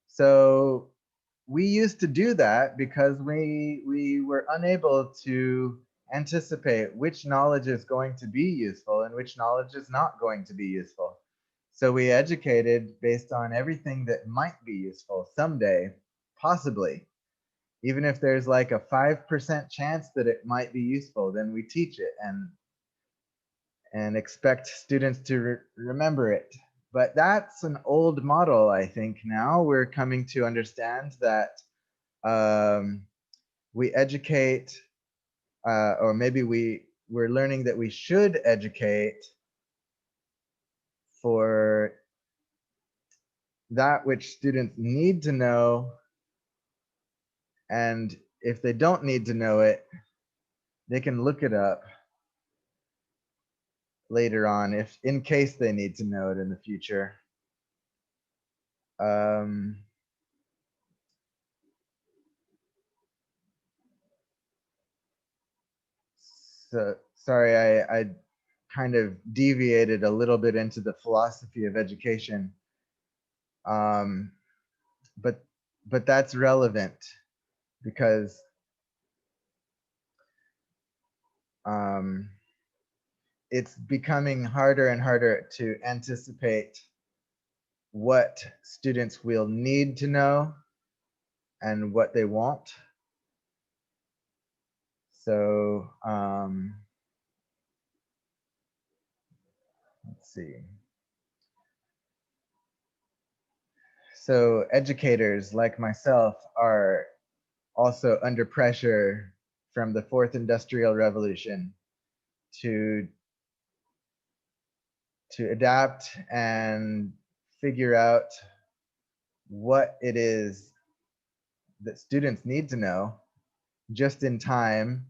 So we used to do that because we were unable to anticipate which knowledge is going to be useful and which knowledge is not going to be useful. So we educated based on everything that might be useful someday, possibly. Even if there's like a 5% chance that it might be useful, then we teach it and expect students to remember it. But that's an old model, I think. Now we're coming to understand that we educate, or maybe we're learning that we should educate for that which students need to know, and if they don't need to know it, they can look it up later on, if in case they need to know it in the future. Um, so sorry, I kind of deviated a little bit into the philosophy of education, um, but that's relevant because um, it's becoming harder and harder to anticipate what students will need to know and what they won't. So let's see. So educators like myself are also under pressure from the fourth industrial revolution to adapt and figure out what it is that students need to know just in time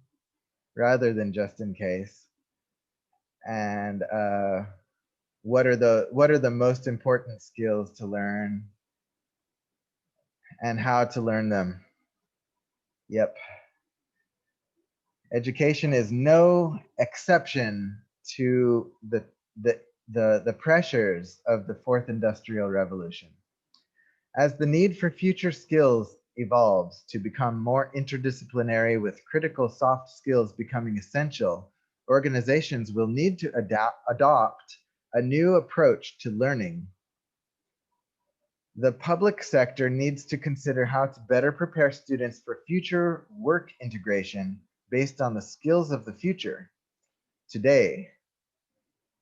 rather than just in case, and what are the most important skills to learn and how to learn them. Yep. Education is no exception to the pressures of the fourth industrial revolution. As the need for future skills evolves to become more interdisciplinary with critical soft skills becoming essential, organizations will need to adopt a new approach to learning. The public sector needs to consider how to better prepare students for future work integration based on the skills of the future today.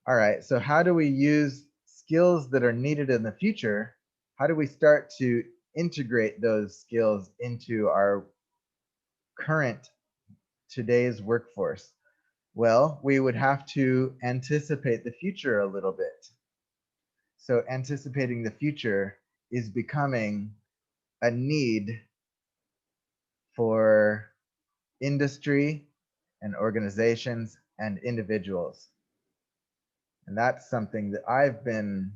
All right, so how do we use skills that are needed in the future? How do we start to integrate those skills into our current today's workforce? Well, we would have to anticipate the future a little bit. So anticipating the future is becoming a need for industry and organizations and individuals. And that's something that I've been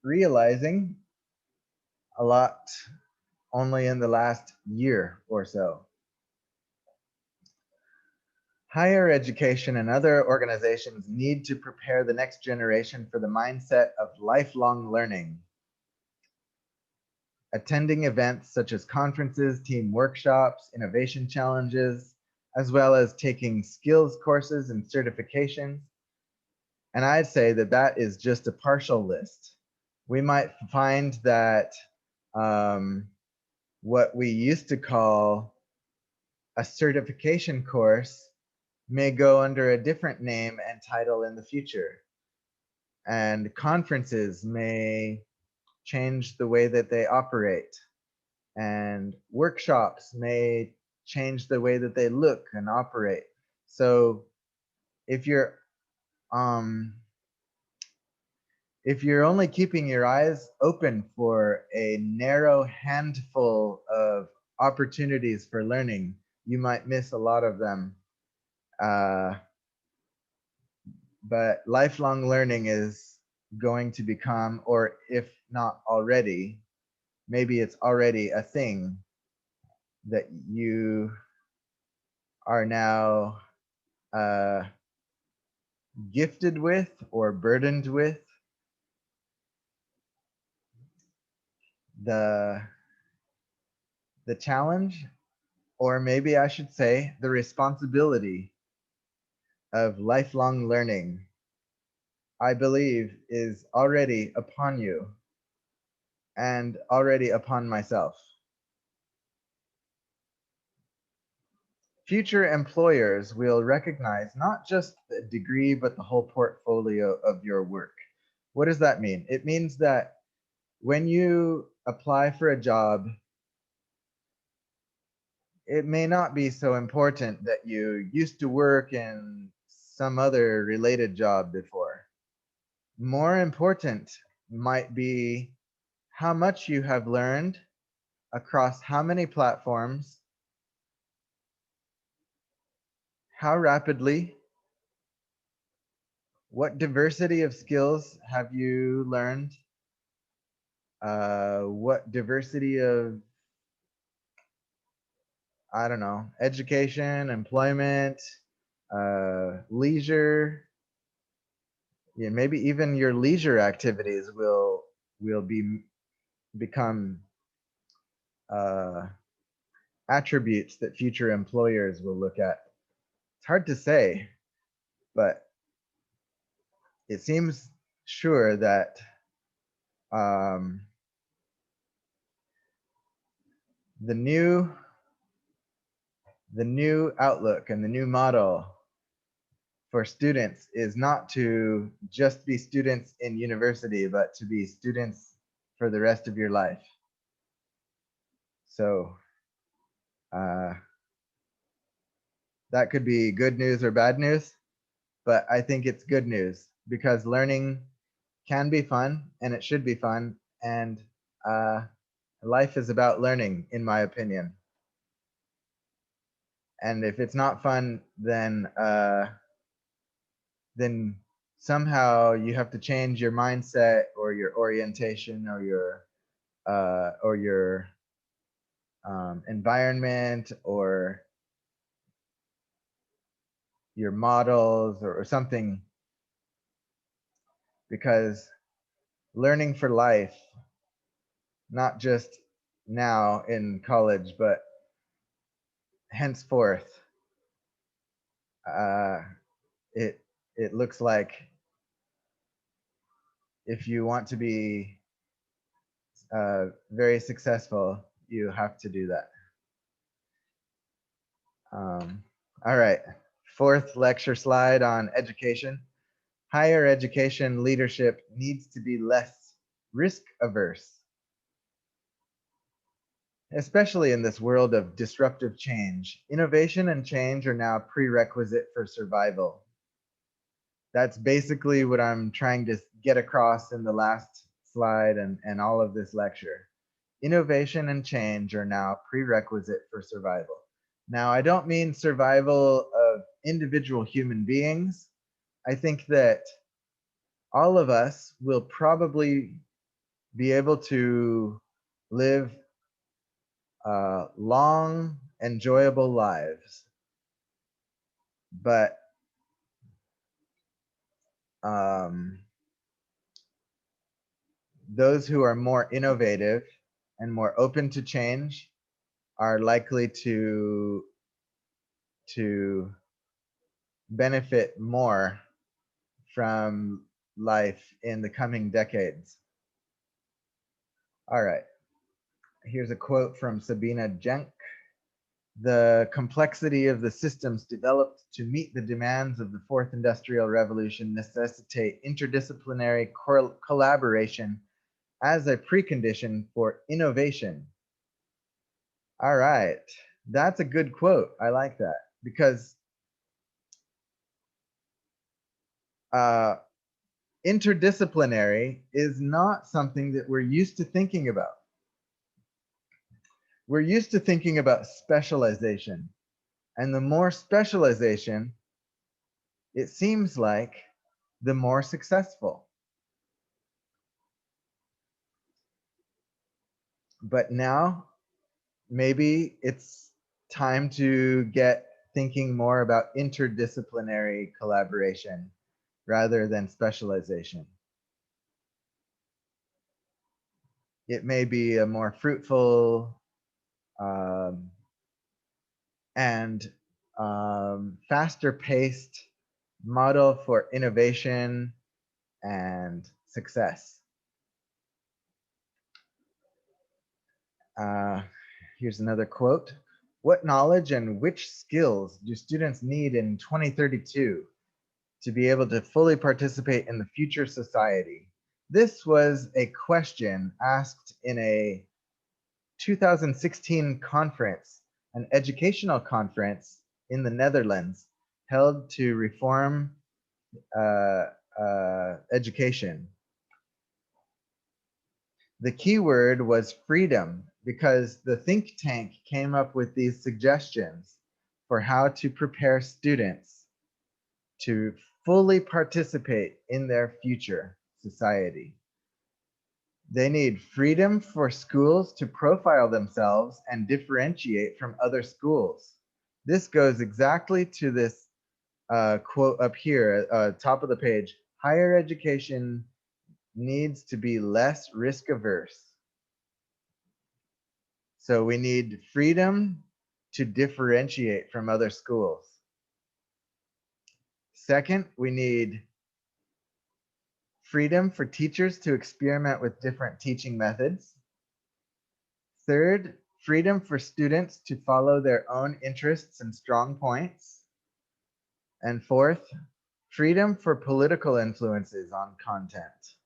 realizing a lot only in the last year or so. Higher education and other organizations need to prepare the next generation for the mindset of lifelong learning. Attending events such as conferences, team workshops, innovation challenges, as well as taking skills courses and certifications. And I'd say that that is just a partial list. We might find that what we used to call a certification course may go under a different name and title in the future. And conferences may change the way that they operate. And workshops may change the way that they look and operate. So if you're um, if you're only keeping your eyes open for a narrow handful of opportunities for learning, you might miss a lot of them. But lifelong learning is going to become, or if not already, maybe it's already a thing that you are now gifted with or burdened with. The challenge, or maybe I should say the responsibility of lifelong learning, I believe, is already upon you and already upon myself. Future employers will recognize not just the degree, but the whole portfolio of your work. What does that mean? It means that when you apply for a job, it may not be so important that you used to work in some other related job before. More important might be how much you have learned across how many platforms, how rapidly, what diversity of skills have you learned, what diversity of, I don't know, education, employment, leisure, yeah, maybe even your leisure activities will become uh, attributes that future employers will look at. It's hard to say, but it seems sure that um, the new outlook and the new model for students is not to just be students in university, but to be students for the rest of your life. So that could be good news or bad news, but I think it's good news because learning can be fun and it should be fun. And life is about learning, in my opinion. And if it's not fun, then somehow you have to change your mindset or your orientation or your environment or your models or something, because learning for life, not just now in college, but henceforth, it it looks like if you want to be very successful, you have to do that. All right, fourth lecture slide on education. Higher education leadership needs to be less risk averse, especially in this world of disruptive change. Innovation and change are now prerequisite for survival. That's basically what I'm trying to get across in the last slide and all of this lecture. Innovation and change are now prerequisite for survival. Now, I don't mean survival of individual human beings. I think that all of us will probably be able to live long, enjoyable lives. But those who are more innovative and more open to change are likely to benefit more from life in the coming decades. All right. Here's a quote from Sabina Jenk. The complexity of the systems developed to meet the demands of the fourth industrial revolution necessitate interdisciplinary collaboration as a precondition for innovation. All right. That's a good quote. I like that because interdisciplinary is not something that we're used to thinking about. We're used to thinking about specialization. And the more specialization, it seems like the more successful. But now, maybe it's time to get thinking more about interdisciplinary collaboration rather than specialization. It may be a more fruitful and faster paced model for innovation and success. Here's another quote. What knowledge and which skills do students need in 2032 to be able to fully participate in the future society? This was a question asked in a 2016 conference, an educational conference in the Netherlands held to reform education. The key word was freedom because the think tank came up with these suggestions for how to prepare students to fully participate in their future society. They need freedom for schools to profile themselves and differentiate from other schools. This goes exactly to this quote up here, top of the page. Higher education needs to be less risk averse. So we need freedom to differentiate from other schools. Second, we need freedom for teachers to experiment with different teaching methods. Third, freedom for students to follow their own interests and strong points. And fourth, freedom for political influences on content.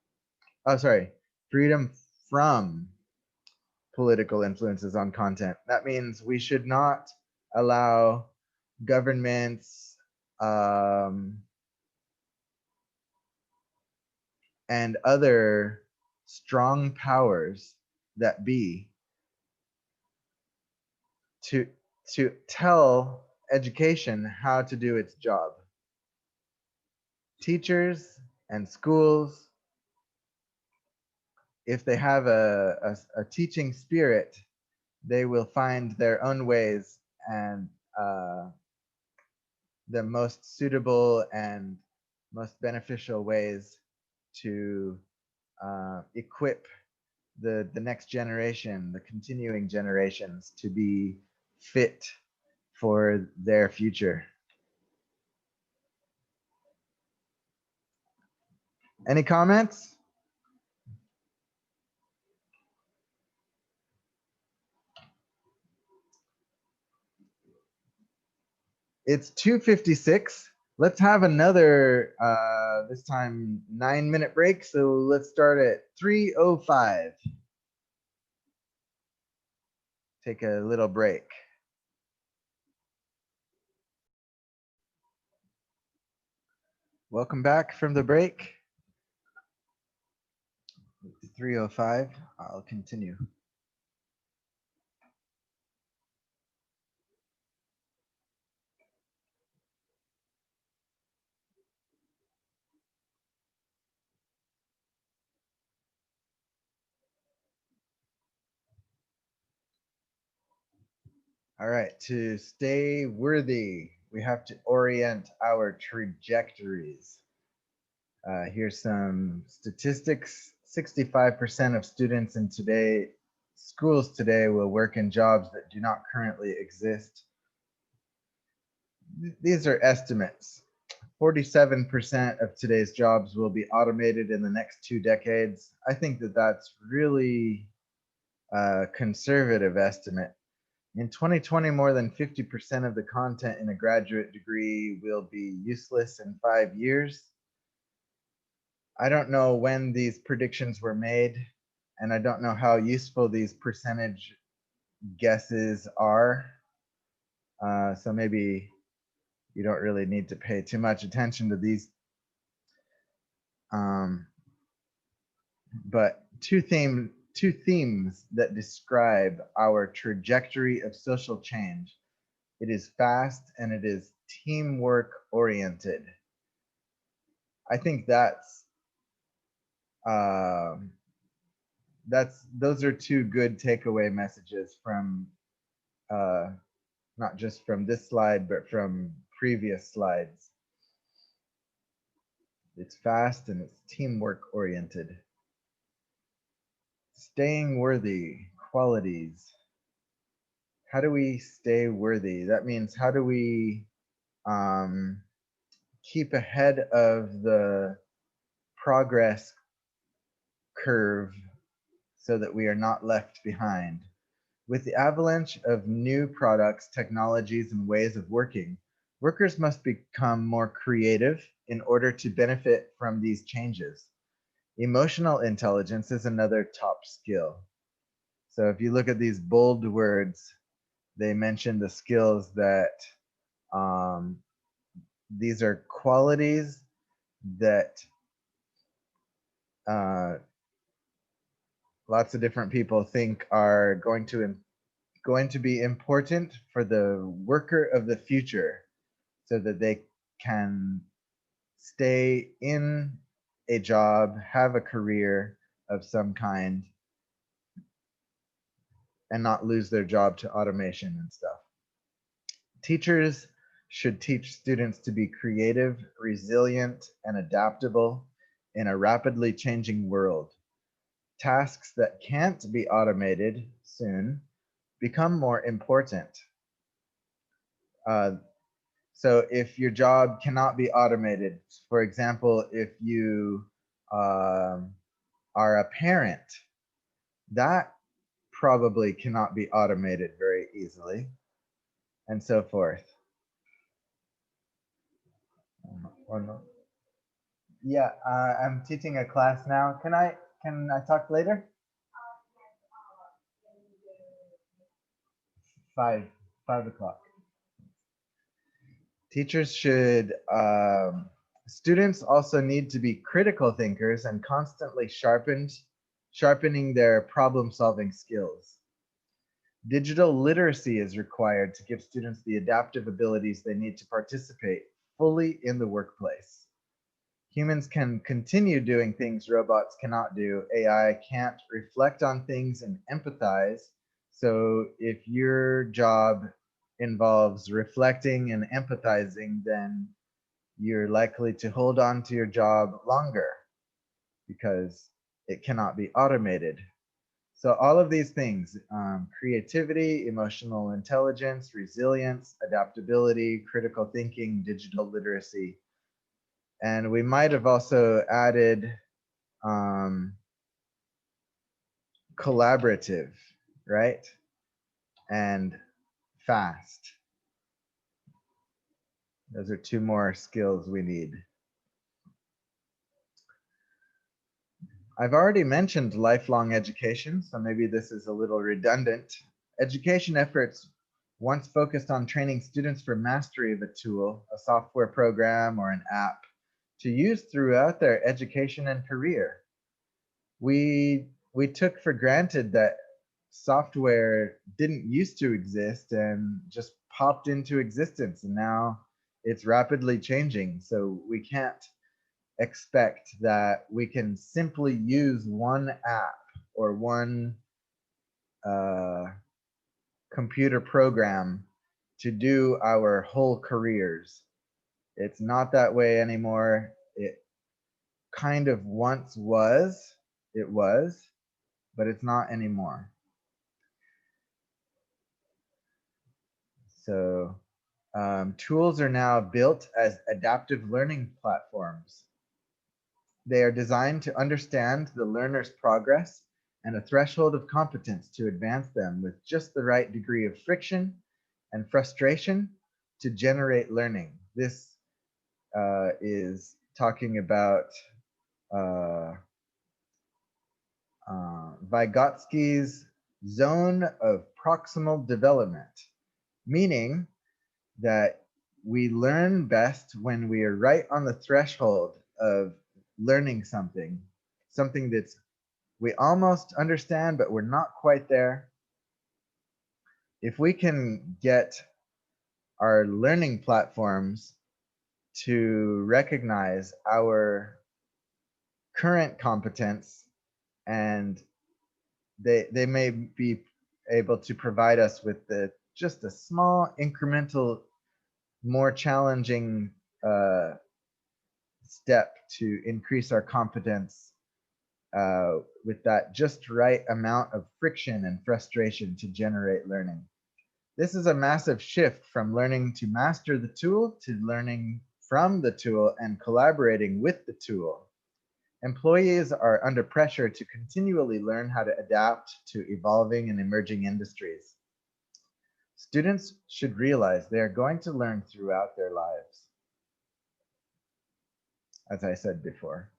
Oh, sorry, freedom from political influences on content. That means we should not allow governments and other strong powers that be to tell education how to do its job. Teachers and schools, if they have a teaching spirit, they will find their own ways and the most suitable and most beneficial ways to equip the next generation, the continuing generations, to be fit for their future. Any comments? It's 2:56. Let's have another, this time 9-minute break. So let's start at 3:05. Take a little break. Welcome back from the break. It's 3:05. I'll continue. All right, to stay worthy, we have to orient our trajectories. Here's some statistics. 65% of students in schools today will work in jobs that do not currently exist. These are estimates. 47% of today's jobs will be automated in the next 2 decades. I think that that's really a conservative estimate. In 2020, more than 50% of the content in a graduate degree will be useless in 5 years. I don't know when these predictions were made, and I don't know how useful these percentage guesses are. So maybe you don't really need to pay too much attention to these. But two themes that describe our trajectory of social change. It is fast and it is teamwork oriented. I think those are two good takeaway messages from not just from this slide, but from previous slides. It's fast and it's teamwork oriented. Staying worthy, qualities. How do we stay worthy? That means how do we keep ahead of the progress curve so that we are not left behind? With the avalanche of new products, technologies, and ways of working, workers must become more creative in order to benefit from these changes. Emotional intelligence is another top skill. So if you look at these bold words, they mention the skills that these are qualities that lots of different people think are going to be important for the worker of the future so that they can stay in a job, have a career of some kind, and not lose their job to automation and stuff. Teachers should teach students to be creative, resilient, and adaptable in a rapidly changing world. Tasks that can't be automated soon become more important. So if your job cannot be automated, for example, if you are a parent, that probably cannot be automated very easily, and so forth. Or no. Yeah, I'm teaching a class now. Can I talk later? 5 o'clock. Teachers should students also need to be critical thinkers and constantly sharpening their problem solving skills. Digital literacy is required to give students the adaptive abilities they need to participate fully in the workplace. Humans can continue doing things robots cannot do. AI can't reflect on things and empathize. So if your job involves reflecting and empathizing, then you're likely to hold on to your job longer because it cannot be automated. So all of these things, creativity, emotional intelligence, resilience, adaptability, critical thinking, digital literacy. And we might have also added collaborative, right? And fast. Those are two more skills we need. I've already mentioned lifelong education, so maybe this is a little redundant. Education efforts once focused on training students for mastery of a tool, a software program, or an app. to use throughout their education and career. We took for granted that software didn't used to exist and just popped into existence, and now it's rapidly changing. So we can't expect that we can simply use one app or one uh, computer program to do our whole careers. It's not that way anymore. It kind of once was, it was, but it's not anymore. So tools are now built as adaptive learning platforms. They are designed to understand the learner's progress and a threshold of competence to advance them with just the right degree of friction and frustration to generate learning. This is talking about uh, Vygotsky's zone of proximal development, meaning that we learn best when we are right on the threshold of learning something, something that's we almost understand, but we're not quite there. If we can get our learning platforms to recognize our current competence, and they may be able to provide us with just a small incremental, more challenging step to increase our competence with that just right amount of friction and frustration to generate learning. This is a massive shift from learning to master the tool to learning from the tool and collaborating with the tool. Employees are under pressure to continually learn how to adapt to evolving and emerging industries. Students should realize they are going to learn throughout their lives, as I said before.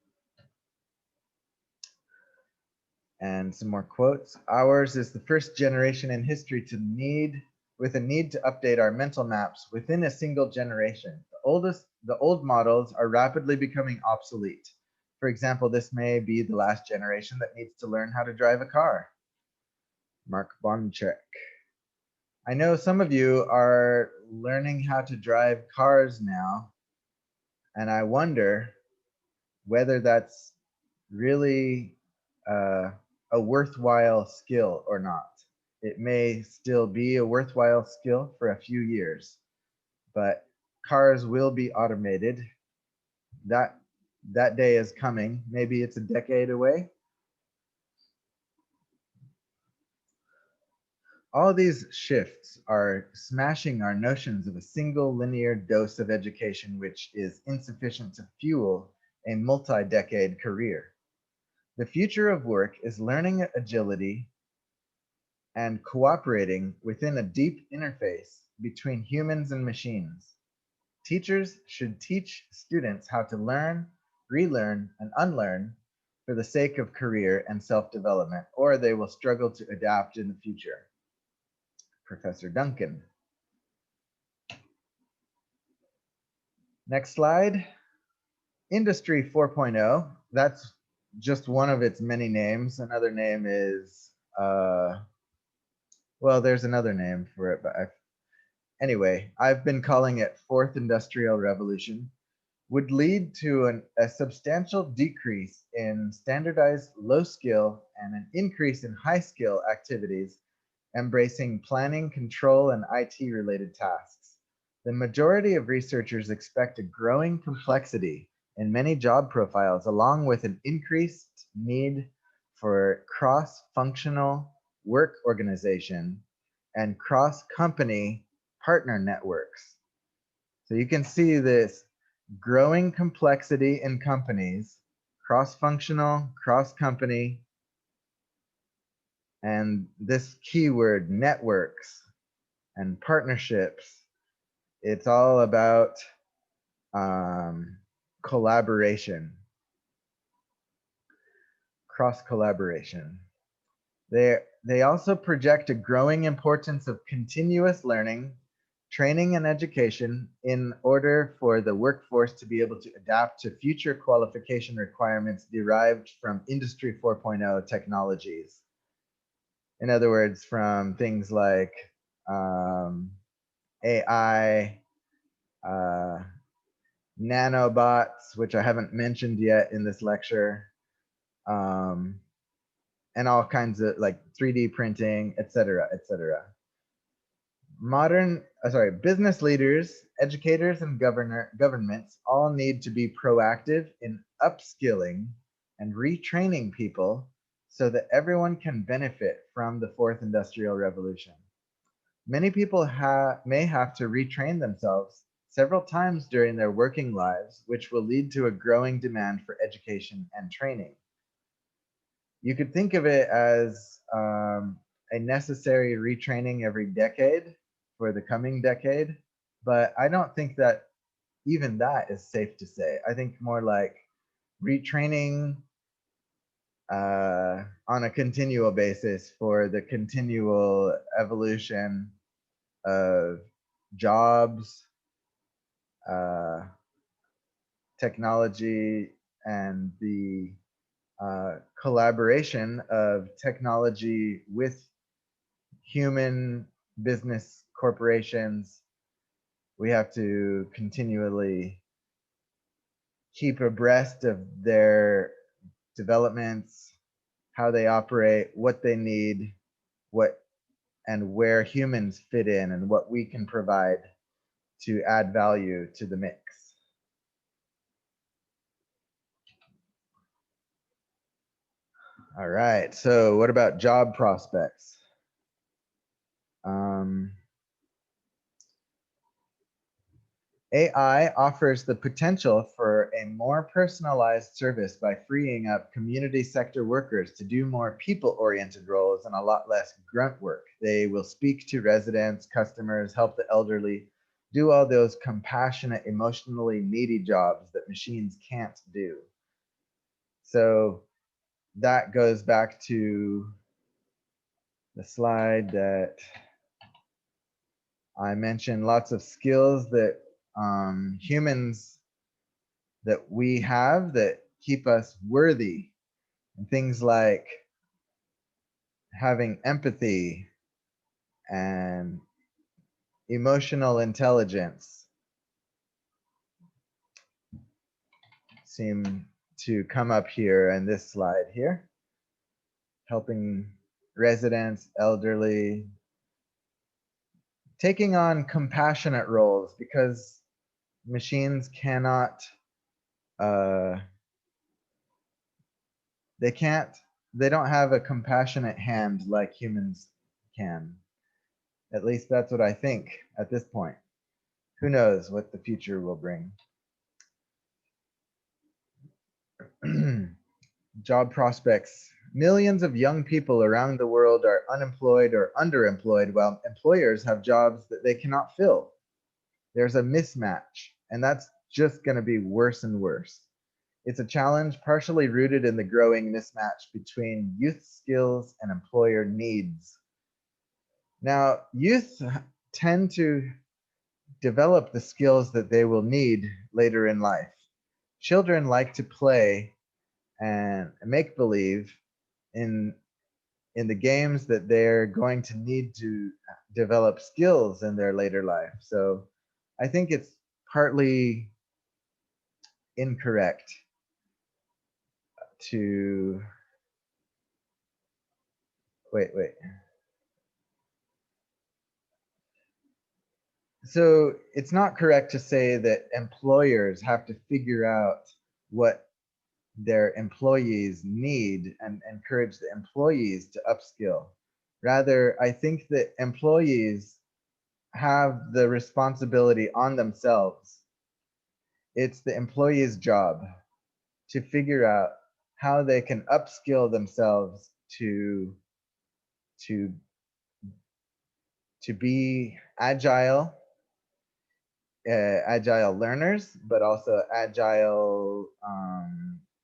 And some more quotes. Ours is the first generation in history with a need to update our mental maps within a single generation. The old models are rapidly becoming obsolete. For example, this may be the last generation that needs to learn how to drive a car. Mark Bonchek. I know some of you are learning how to drive cars now, and I wonder whether that's really a worthwhile skill or not. It may still be a worthwhile skill for a few years, but cars will be automated. That day is coming. Maybe it's a decade away. All these shifts are smashing our notions of a single linear dose of education, which is insufficient to fuel a multi-decade career. The future of work is learning agility and cooperating within a deep interface between humans and machines. Teachers should teach students how to learn, relearn, and unlearn for the sake of career and self-development, or they will struggle to adapt in the future. Professor Duncan. Next slide. Industry 4.0. That's just one of its many names. Another name is, well, there's another name for it, but anyway, I've been calling it Fourth Industrial Revolution, would lead to a substantial decrease in standardized low skill and an increase in high skill activities, embracing planning, control, and IT related tasks. The majority of researchers expect a growing complexity in many job profiles, along with an increased need for cross-functional work organization and cross-company partner networks. So you can see this growing complexity in companies, cross-functional, cross-company, and this keyword networks and partnerships. It's all about collaboration, cross-collaboration. They also project a growing importance of continuous learning training and education in order for the workforce to be able to adapt to future qualification requirements derived from Industry 4.0 technologies. In other words, from things like AI, nanobots, which I haven't mentioned yet in this lecture, and all kinds of like 3D printing, etc., etc. Business leaders, educators, and governments all need to be proactive in upskilling and retraining people so that everyone can benefit from the fourth industrial revolution. Many people may have to retrain themselves several times during their working lives, which will lead to a growing demand for education and training. You could think of it as a necessary retraining every decade for the coming decade, but I don't think that even that is safe to say. I think more like retraining on a continual basis for the continual evolution of jobs, technology, and the collaboration of technology with human business corporations. We have to continually keep abreast of their developments, how they operate, what they need, what and where humans fit in, and what we can provide to add value to the mix. All right, so what about job prospects? AI offers the potential for a more personalized service by freeing up community sector workers to do more people-oriented roles and a lot less grunt work. They will speak to residents, customers, help the elderly, do all those compassionate, emotionally needy jobs that machines can't do. So that goes back to the slide that I mentioned, lots of skills that humans that we have that keep us worthy, and things like having empathy and emotional intelligence seem to come up here in this slide here, helping residents, elderly, taking on compassionate roles because machines cannot they don't have a compassionate hand like humans can. At least that's what I think at this point. Who knows what the future will bring. Job prospects. Millions of young people around the world are unemployed or underemployed, while employers have jobs that they cannot fill. There's a mismatch, and that's just going to be worse and worse. It's a challenge partially rooted in the growing mismatch between youth skills and employer needs. Now, youth tend to develop the skills that they will need later in life. Children like to play and make believe in the games that they're going to need to develop skills in their later life. So I think it's partly incorrect to wait. So it's not correct to say that employers have to figure out what their employees need and encourage the employees to upskill. Rather, I think that employees have the responsibility on themselves. It's the employee's job to figure out how they can upskill themselves to be agile learners, but also agile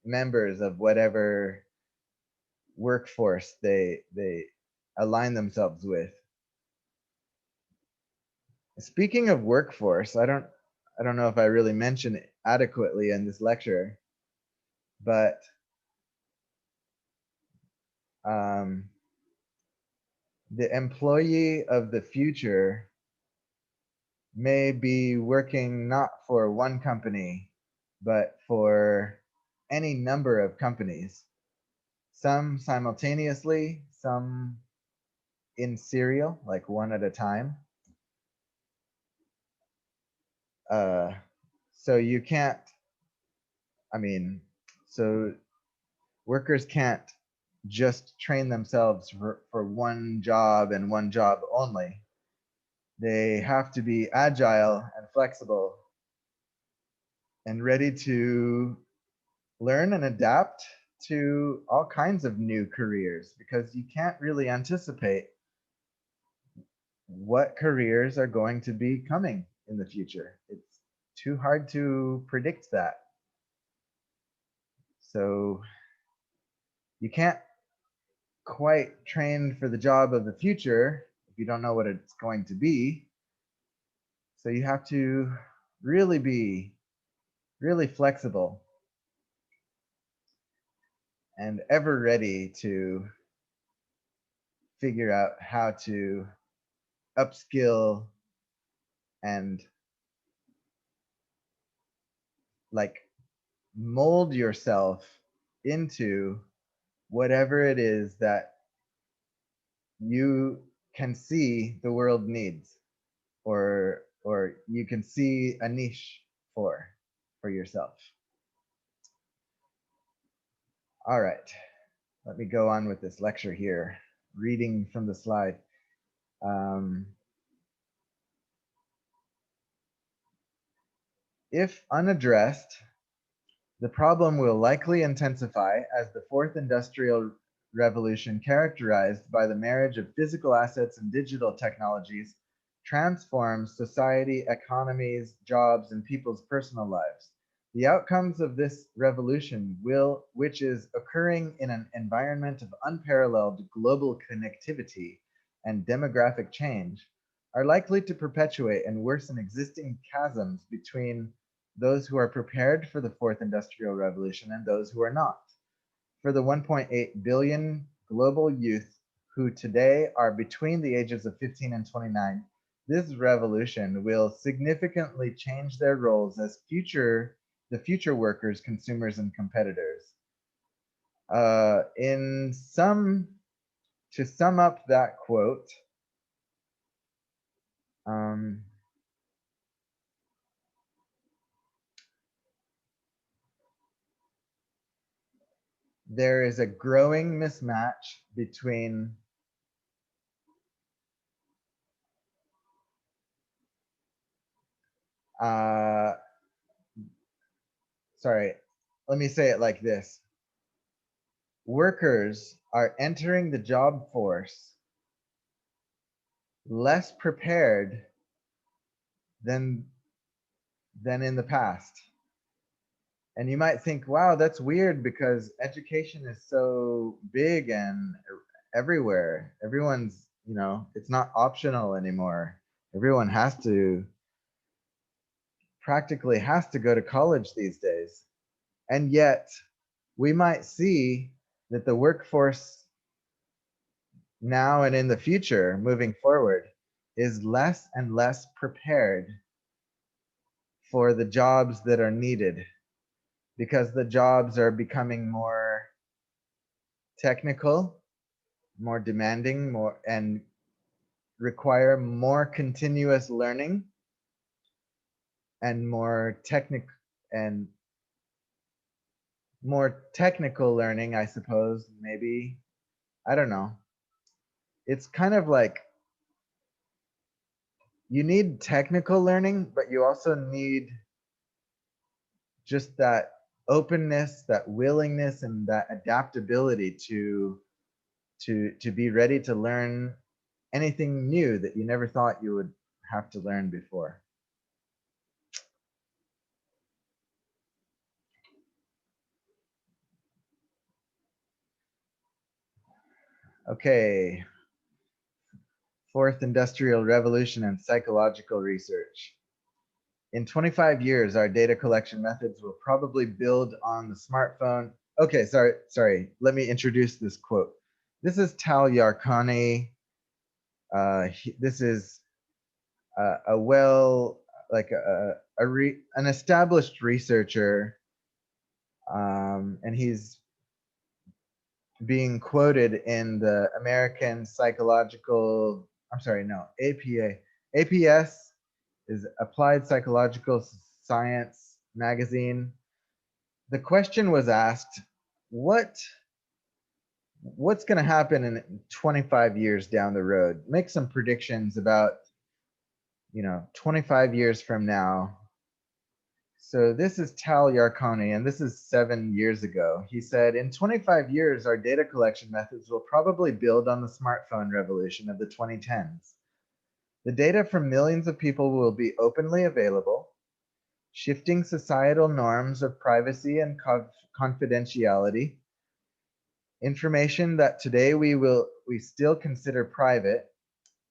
members of whatever workforce they align themselves with. Speaking of workforce, I don't know if I really mentioned it adequately in this lecture, but the employee of the future may be working not for one company, but for any number of companies, some simultaneously, some in serial, like one at a time. So you can't, I mean, so workers can't just train themselves for one job and one job only. They have to be agile and flexible and ready to learn and adapt to all kinds of new careers, because you can't really anticipate what careers are going to be coming in the future. It's too hard to predict that. So you can't quite train for the job of the future if you don't know what it's going to be. So you have to really be really flexible and ever ready to figure out how to upskill and like mold yourself into whatever it is that you can see the world needs, or you can see a niche for yourself. All right, let me go on with this lecture here, reading from the slide. If unaddressed, the problem will likely intensify as the fourth industrial revolution, characterized by the marriage of physical assets and digital technologies, transforms society, economies, jobs, and people's personal lives. The outcomes of this revolution which is occurring in an environment of unparalleled global connectivity and demographic change, are likely to perpetuate and worsen existing chasms between those who are prepared for the fourth industrial revolution and those who are not. For the 1.8 billion global youth who today are between the ages of 15 and 29, this revolution will significantly change their roles as the future workers, consumers, and competitors. To sum up that quote, there is a growing mismatch between sorry, let me say it like this. Workers are entering the job force less prepared than in the past. And you might think, wow, that's weird because education is so big and everywhere. Everyone's, it's not optional anymore. Everyone practically has to go to college these days. And yet, we might see that the workforce now and in the future, moving forward, is less and less prepared for the jobs that are needed, because the jobs are becoming more technical, more demanding, and require more continuous learning and more technical learning, I suppose, maybe. I don't know. It's kind of like you need technical learning, but you also need just that openness, that willingness, and that adaptability to be ready to learn anything new that you never thought you would have to learn before. Okay, Fourth Industrial Revolution and Psychological Research. In 25 years, our data collection methods will probably build on the smartphone. Okay, sorry. Let me introduce this quote. This is Tal Yarkani. This is a well, like an established researcher, and he's being quoted in the American Psychological, I'm sorry, no, APA. APS is Applied Psychological Science magazine. The question was asked, what's going to happen in 25 years down the road? Make some predictions about, 25 years from now. So this is Tal Yarkani, and this is 7 years ago. He said, in 25 years, our data collection methods will probably build on the smartphone revolution of the 2010s. The data from millions of people will be openly available, shifting societal norms of privacy and confidentiality. Information that today we still consider private,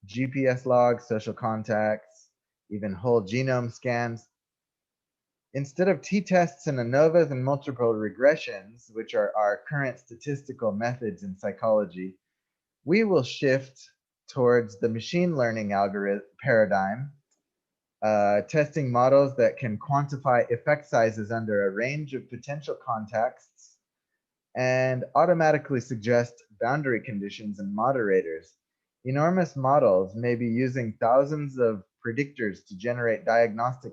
GPS logs, social contacts, even whole genome scans. Instead of t-tests and ANOVAs and multiple regressions, which are our current statistical methods in psychology, we will shift towards the machine learning paradigm, testing models that can quantify effect sizes under a range of potential contexts and automatically suggest boundary conditions and moderators. Enormous models may be using thousands of predictors to generate diagnostic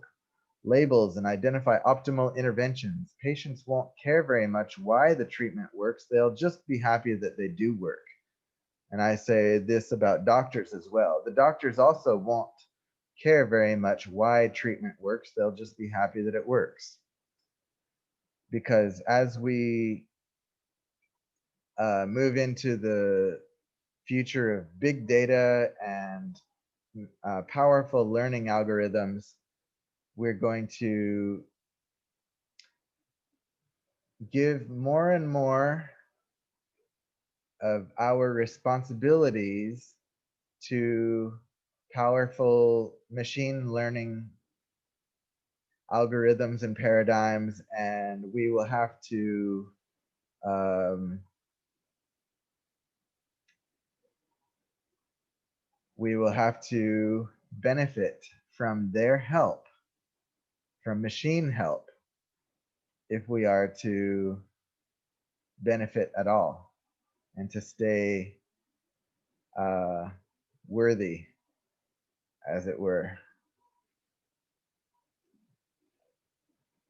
labels and identify optimal interventions. Patients won't care very much why the treatment works. They'll just be happy that they do work. And I say this about doctors as well. The doctors also won't care very much why treatment works. They'll just be happy that it works. Because as we move into the future of big data and powerful learning algorithms, we're going to give more and more of our responsibilities to powerful machine learning algorithms and paradigms, and we will have to benefit from their help, from machine help, if we are to benefit at all and to stay worthy, as it were.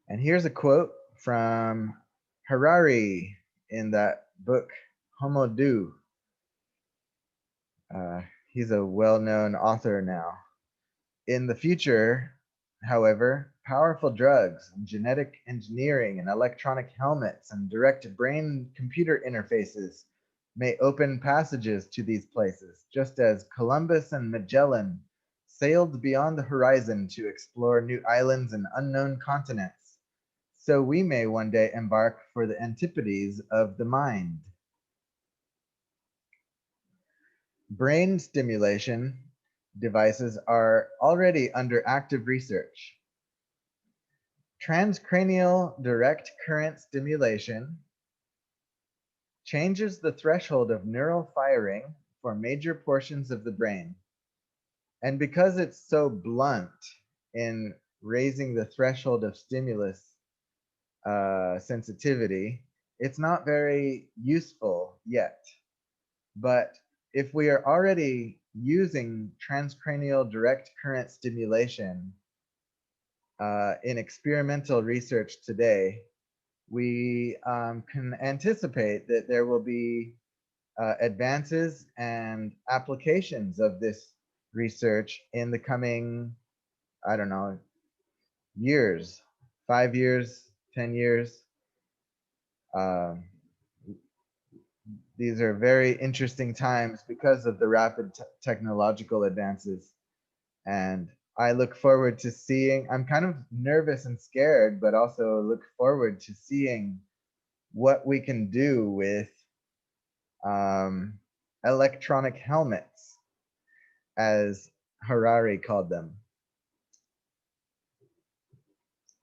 And here's a quote from Harari in that book, Homo Deus. He's a well-known author now. In the future, however, powerful drugs, and genetic engineering, and electronic helmets, and direct brain-computer interfaces may open passages to these places, just as Columbus and Magellan sailed beyond the horizon to explore new islands and unknown continents. So we may one day embark for the antipodes of the mind. Brain stimulation devices are already under active research. Transcranial direct current stimulation changes the threshold of neural firing for major portions of the brain. And because it's so blunt in raising the threshold of stimulus sensitivity, it's not very useful yet. But if we are already using transcranial direct current stimulation in experimental research today, we can anticipate that there will be advances and applications of this research in the coming, I don't know, years, 5 years, 10 years. These are very interesting times because of the rapid technological advances. And I look forward to seeing, I'm kind of nervous and scared, but also look forward to seeing what we can do with electronic helmets. as Harari called them,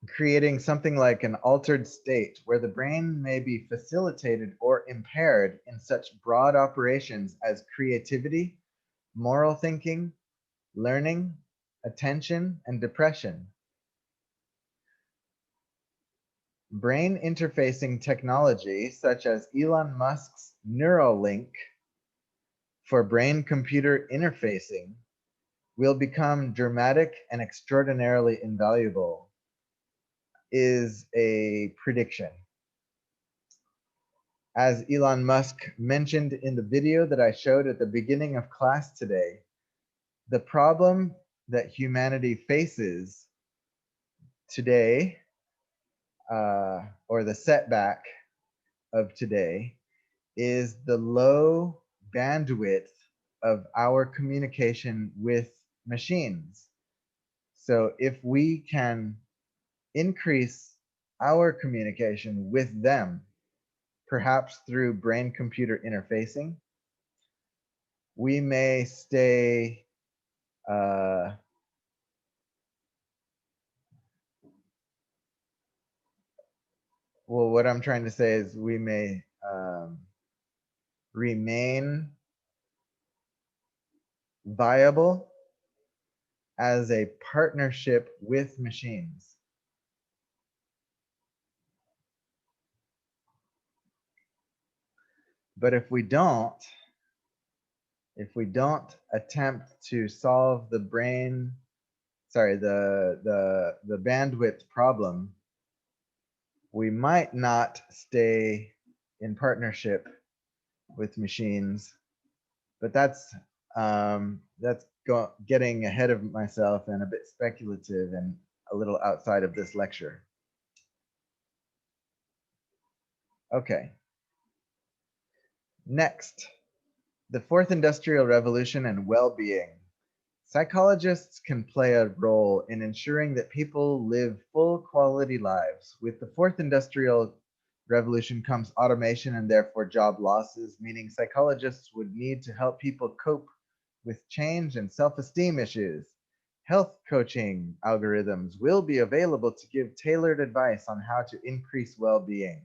creating something like an altered state where the brain may be facilitated or impaired in such broad operations as creativity, moral thinking, learning, attention, and depression. Brain interfacing technology, such as Elon Musk's Neuralink for brain-computer interfacing, will become dramatic and extraordinarily invaluable, is a prediction. As Elon Musk mentioned in the video that I showed at the beginning of class today, the problem that humanity faces today, or the setback of today, is the low bandwidth of our communication with machines. So if we can increase our communication with them, perhaps through brain-computer interfacing, we may stay well, what I'm trying to say is we may remain viable as a partnership with machines. But if we don't attempt to solve the bandwidth problem, we might not stay in partnership with machines. But that's getting ahead of myself and a bit speculative and a little outside of this lecture. Okay. Next, the fourth industrial revolution and well-being. Psychologists can play a role in ensuring that people live full quality lives. With the fourth industrial revolution comes automation and therefore job losses, meaning psychologists would need to help people cope with change and self-esteem issues. Health coaching algorithms will be available to give tailored advice on how to increase well-being.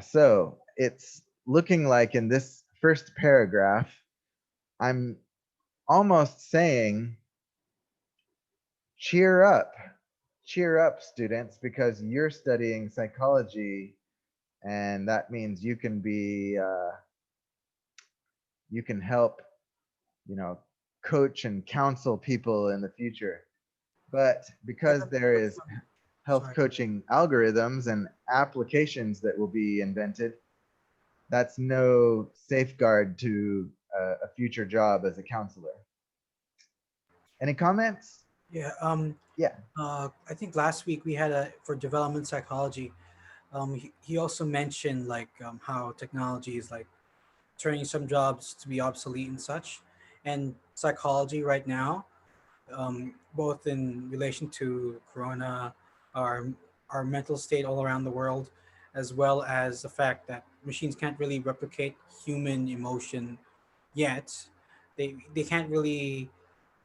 So it's looking like in this first paragraph, I'm almost saying, cheer up, students, because you're studying psychology, and that means you can be, you can help, coach and counsel people in the future. But because there is health Sorry. coaching algorithms and applications that will be invented, that's no safeguard to a future job as a counselor. Any comments? Yeah. Yeah. I think last week we had for development psychology. He also mentioned like how technology is like turning some jobs to be obsolete and such, and psychology right now, both in relation to Corona, our our mental state all around the world, as well as the fact that machines can't really replicate human emotion yet. They can't really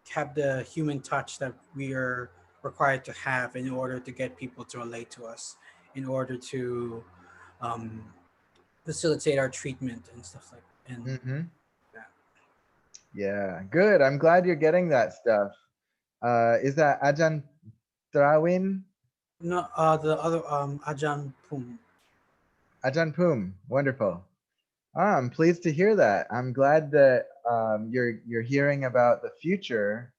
have the human touch that we are required to have in order to get people to relate to us, in order to um, facilitate our treatment and stuff like Mm-hmm. that. Yeah, good. I'm glad you're getting that stuff. Is that Ajahn Trawin? No, the other Ajahn Pum. Ajahn Pum. Wonderful. I'm pleased to hear that. I'm glad that you're hearing about the future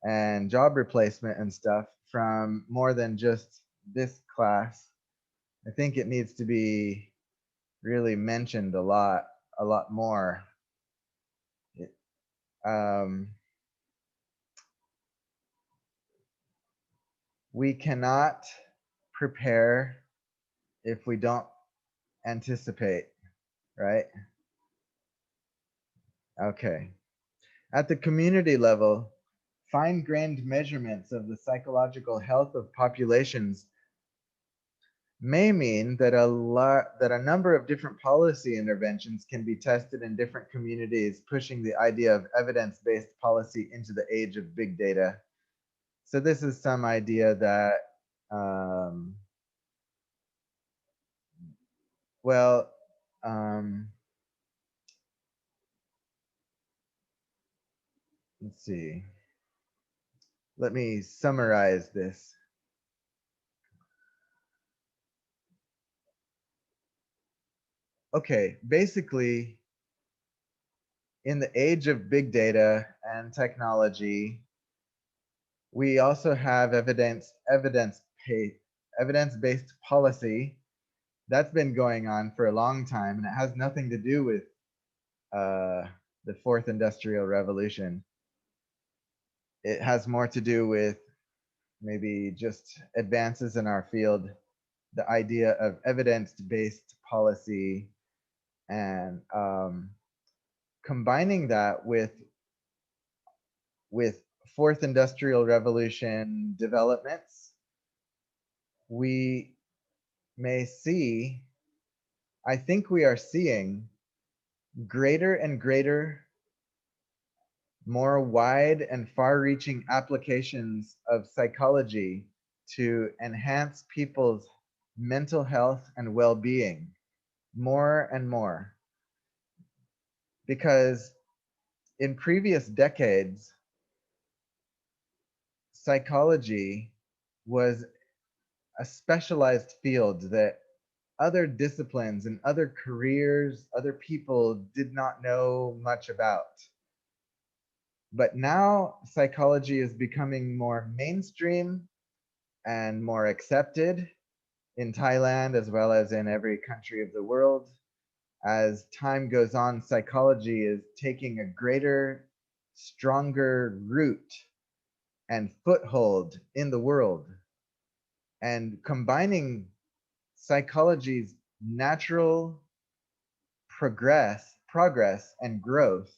and job replacement and stuff from more than just this class. I think it needs to be really mentioned a lot more. Um, we cannot prepare if we don't anticipate, right? Okay. At the community level, fine-grained measurements of the psychological health of populations may mean that a number of different policy interventions can be tested in different communities, pushing the idea of evidence-based policy into the age of big data. So this is some idea that um, well, let's see. Let me summarize this. Okay, basically, in the age of big data and technology, we also have evidence-based policy that's been going on for a long time, and it has nothing to do with uh, the fourth industrial revolution. It has more to do with maybe just advances in our field, the idea of evidence-based policy, and combining that with fourth industrial revolution developments, we may see, I think we are seeing greater and greater, more wide and far-reaching applications of psychology to enhance people's mental health and well-being more and more. Because in previous decades, psychology was a specialized field that other disciplines and other careers, other people did not know much about. But now psychology is becoming more mainstream and more accepted in Thailand as well as in every country of the world. As time goes on, psychology is taking a greater, stronger root and foothold in the world. And combining psychology's natural progress and growth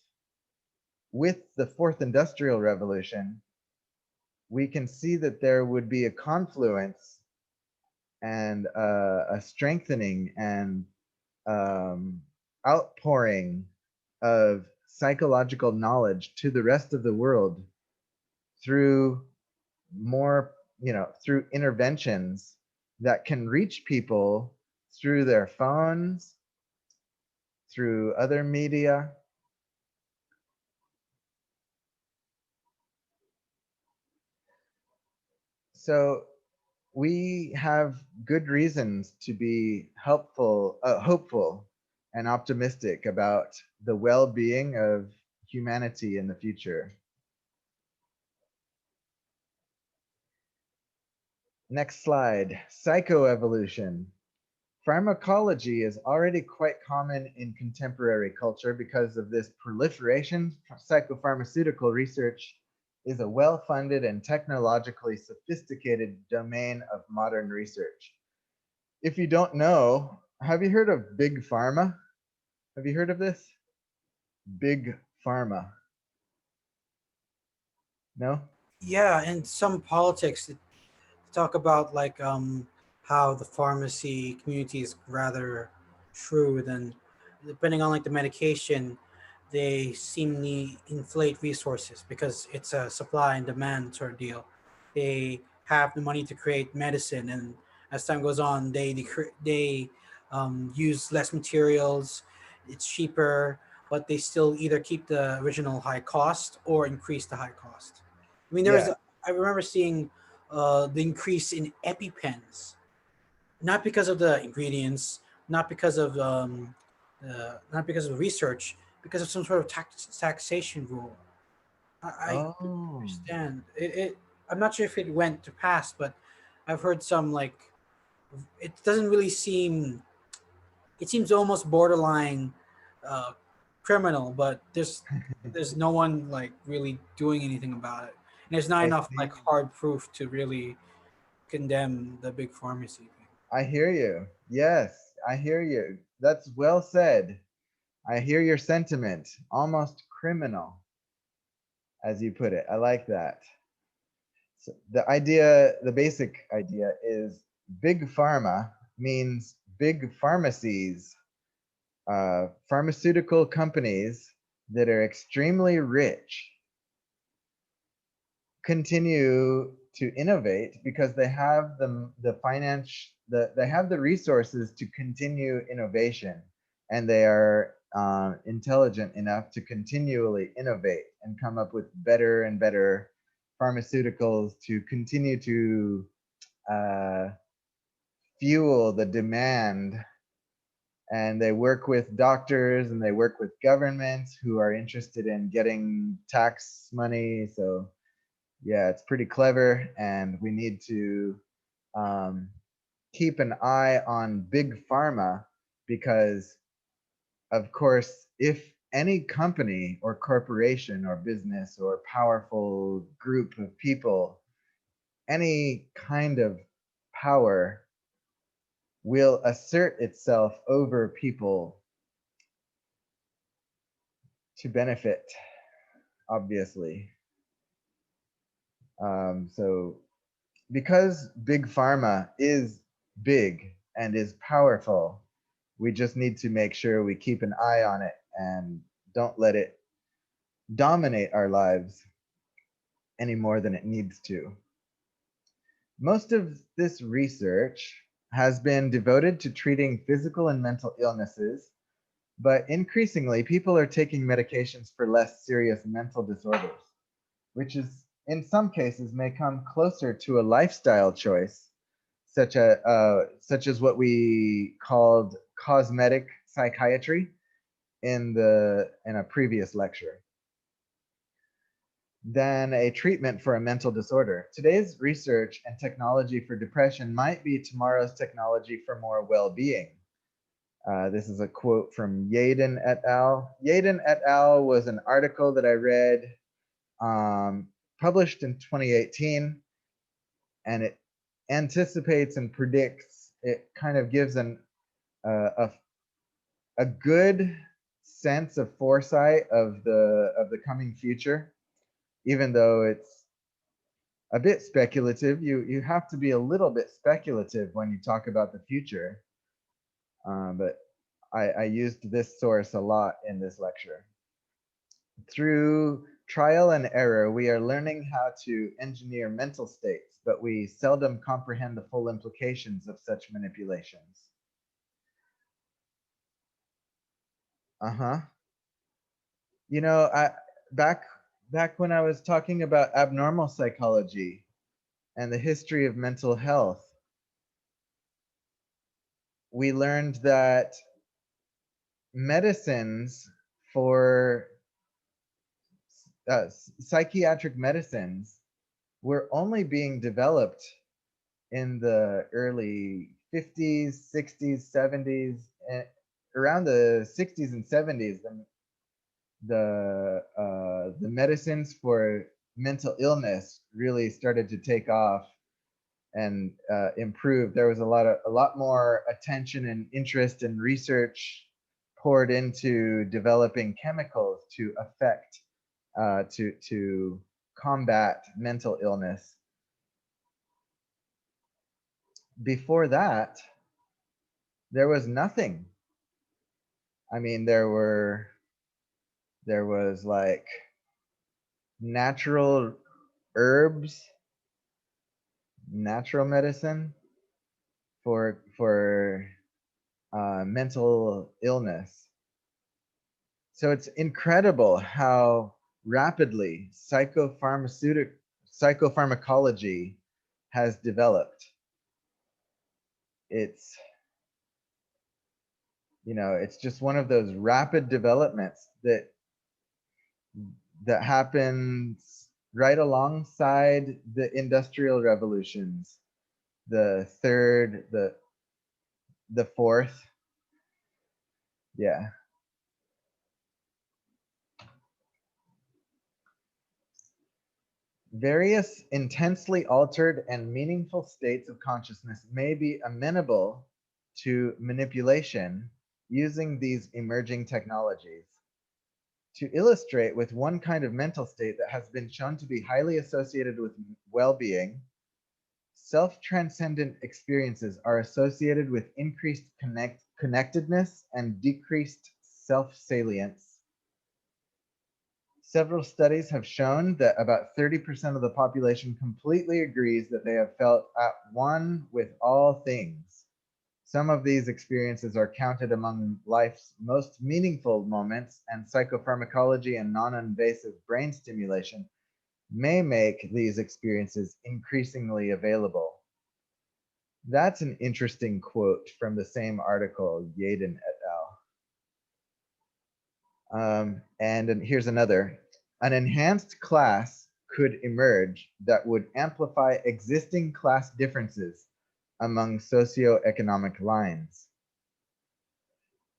with the fourth industrial revolution, we can see that there would be a confluence and a strengthening and outpouring of psychological knowledge to the rest of the world through more, through interventions that can reach people through their phones, through other media. So we have good reasons to be hopeful and optimistic about the well-being of humanity in the future. Next slide, psychoevolution. Pharmacology is already quite common in contemporary culture because of this proliferation. Psychopharmaceutical research is a well-funded and technologically sophisticated domain of modern research. If you don't know, have you heard of Big Pharma? Have you heard of this? Big Pharma. No? Yeah, and some politics talk about like how the pharmacy community is rather shrewd, and depending on like the medication, they seemingly inflate resources because it's a supply and demand sort of deal. They have the money to create medicine, and as time goes on, they use less materials. It's cheaper, but they still either keep the original high cost or increase the high cost. I mean, Yeah. I remember seeing the increase in EpiPens, not because of the ingredients, not because of not because of research, because of some sort of taxation rule. I Oh. understand it. I'm not sure if it went to pass, but I've heard some like it doesn't really seem. It seems almost borderline uh, criminal, but there's no one like really doing anything about it. And there's not I enough like see. hard proof to really condemn the big pharmacy thing. I hear you. Yes, I hear you. That's well said. I hear your sentiment. Almost criminal, as you put it. I like that. So the basic idea is big pharma means big pharmacies, pharmaceutical companies that are extremely rich continue to innovate because they have they have the resources to continue innovation, and they are intelligent enough to continually innovate and come up with better and better pharmaceuticals to continue to uh, fuel the demand. And they work with doctors and they work with governments who are interested in getting tax money. So yeah, it's pretty clever, and we need to um, keep an eye on big pharma because, of course, if any company or corporation or business or powerful group of people, any kind of power will assert itself over people to benefit, obviously. So because big pharma is big and is powerful, we just need to make sure we keep an eye on it and don't let it dominate our lives any more than it needs to. Most of this research has been devoted to treating physical and mental illnesses, but increasingly people are taking medications for less serious mental disorders, which is in some cases may come closer to a lifestyle choice, such as what we called cosmetic psychiatry in a previous lecture, than a treatment for a mental disorder. Today's research and technology for depression might be tomorrow's technology for more well-being. This is a quote from Yaden et al. Yaden et al. Was an article that I read, published in 2018, and it anticipates and predicts. It kind of gives a good sense of foresight of the coming future, even though it's a bit speculative. You have to be a little bit speculative when you talk about the future, but I used this source a lot in this lecture. Through trial and error, we are learning how to engineer mental states, but we seldom comprehend the full implications of such manipulations. Uh-huh. You know, back back when I was talking about abnormal psychology and the history of mental health, we learned that medicines for psychiatric medicines were only being developed in the early 50s, 60s, 70s, and around the 60s and 70s. The medicines for mental illness really started to take off and improve. There was a lot more attention and interest and research poured into developing chemicals to affect to combat mental illness. Before that, there was nothing. I mean, there was like natural herbs, natural medicine for mental illness. So it's incredible how rapidly psychopharmacology has developed. It's it's just one of those rapid developments that happens right alongside the industrial revolutions, the third, the fourth. Yeah. Various intensely altered and meaningful states of consciousness may be amenable to manipulation using these emerging technologies. To illustrate with one kind of mental state that has been shown to be highly associated with well-being, self-transcendent experiences are associated with increased connectedness and decreased self-salience. Several studies have shown that about 30% of the population completely agrees that they have felt at one with all things. Some of these experiences are counted among life's most meaningful moments, and psychopharmacology and non-invasive brain stimulation may make these experiences increasingly available. That's an interesting quote from the same article, Yaden et al. And here's another. An enhanced class could emerge that would amplify existing class differences among socioeconomic lines.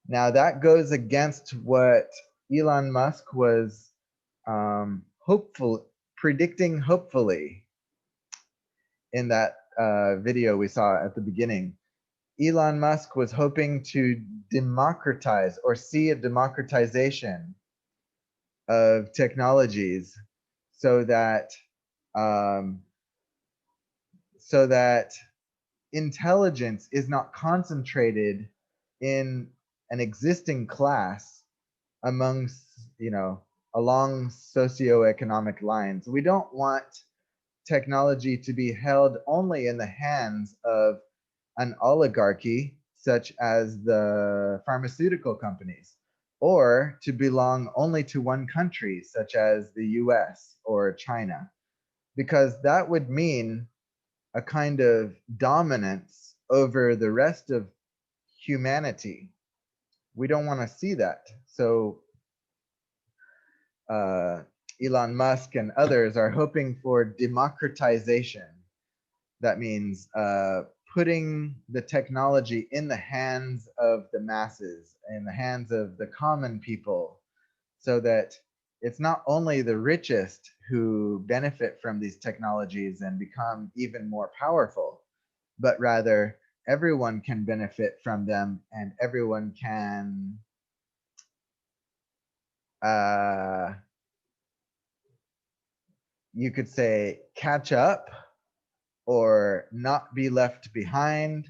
Now that goes against what Elon Musk was predicting hopefully in that video we saw at the beginning. Elon Musk was hoping to democratize or see a democratization of technologies so that um, intelligence is not concentrated in an existing class among, along socioeconomic lines. We don't want technology to be held only in the hands of an oligarchy, such as the pharmaceutical companies, or to belong only to one country, such as the US or China, because that would mean a kind of dominance over the rest of humanity. We don't want to see that. So Elon Musk and others are hoping for democratization. That means putting the technology in the hands of the masses, in the hands of the common people, so that it's not only the richest who benefit from these technologies and become even more powerful, but rather everyone can benefit from them, and everyone can you could say catch up or not be left behind,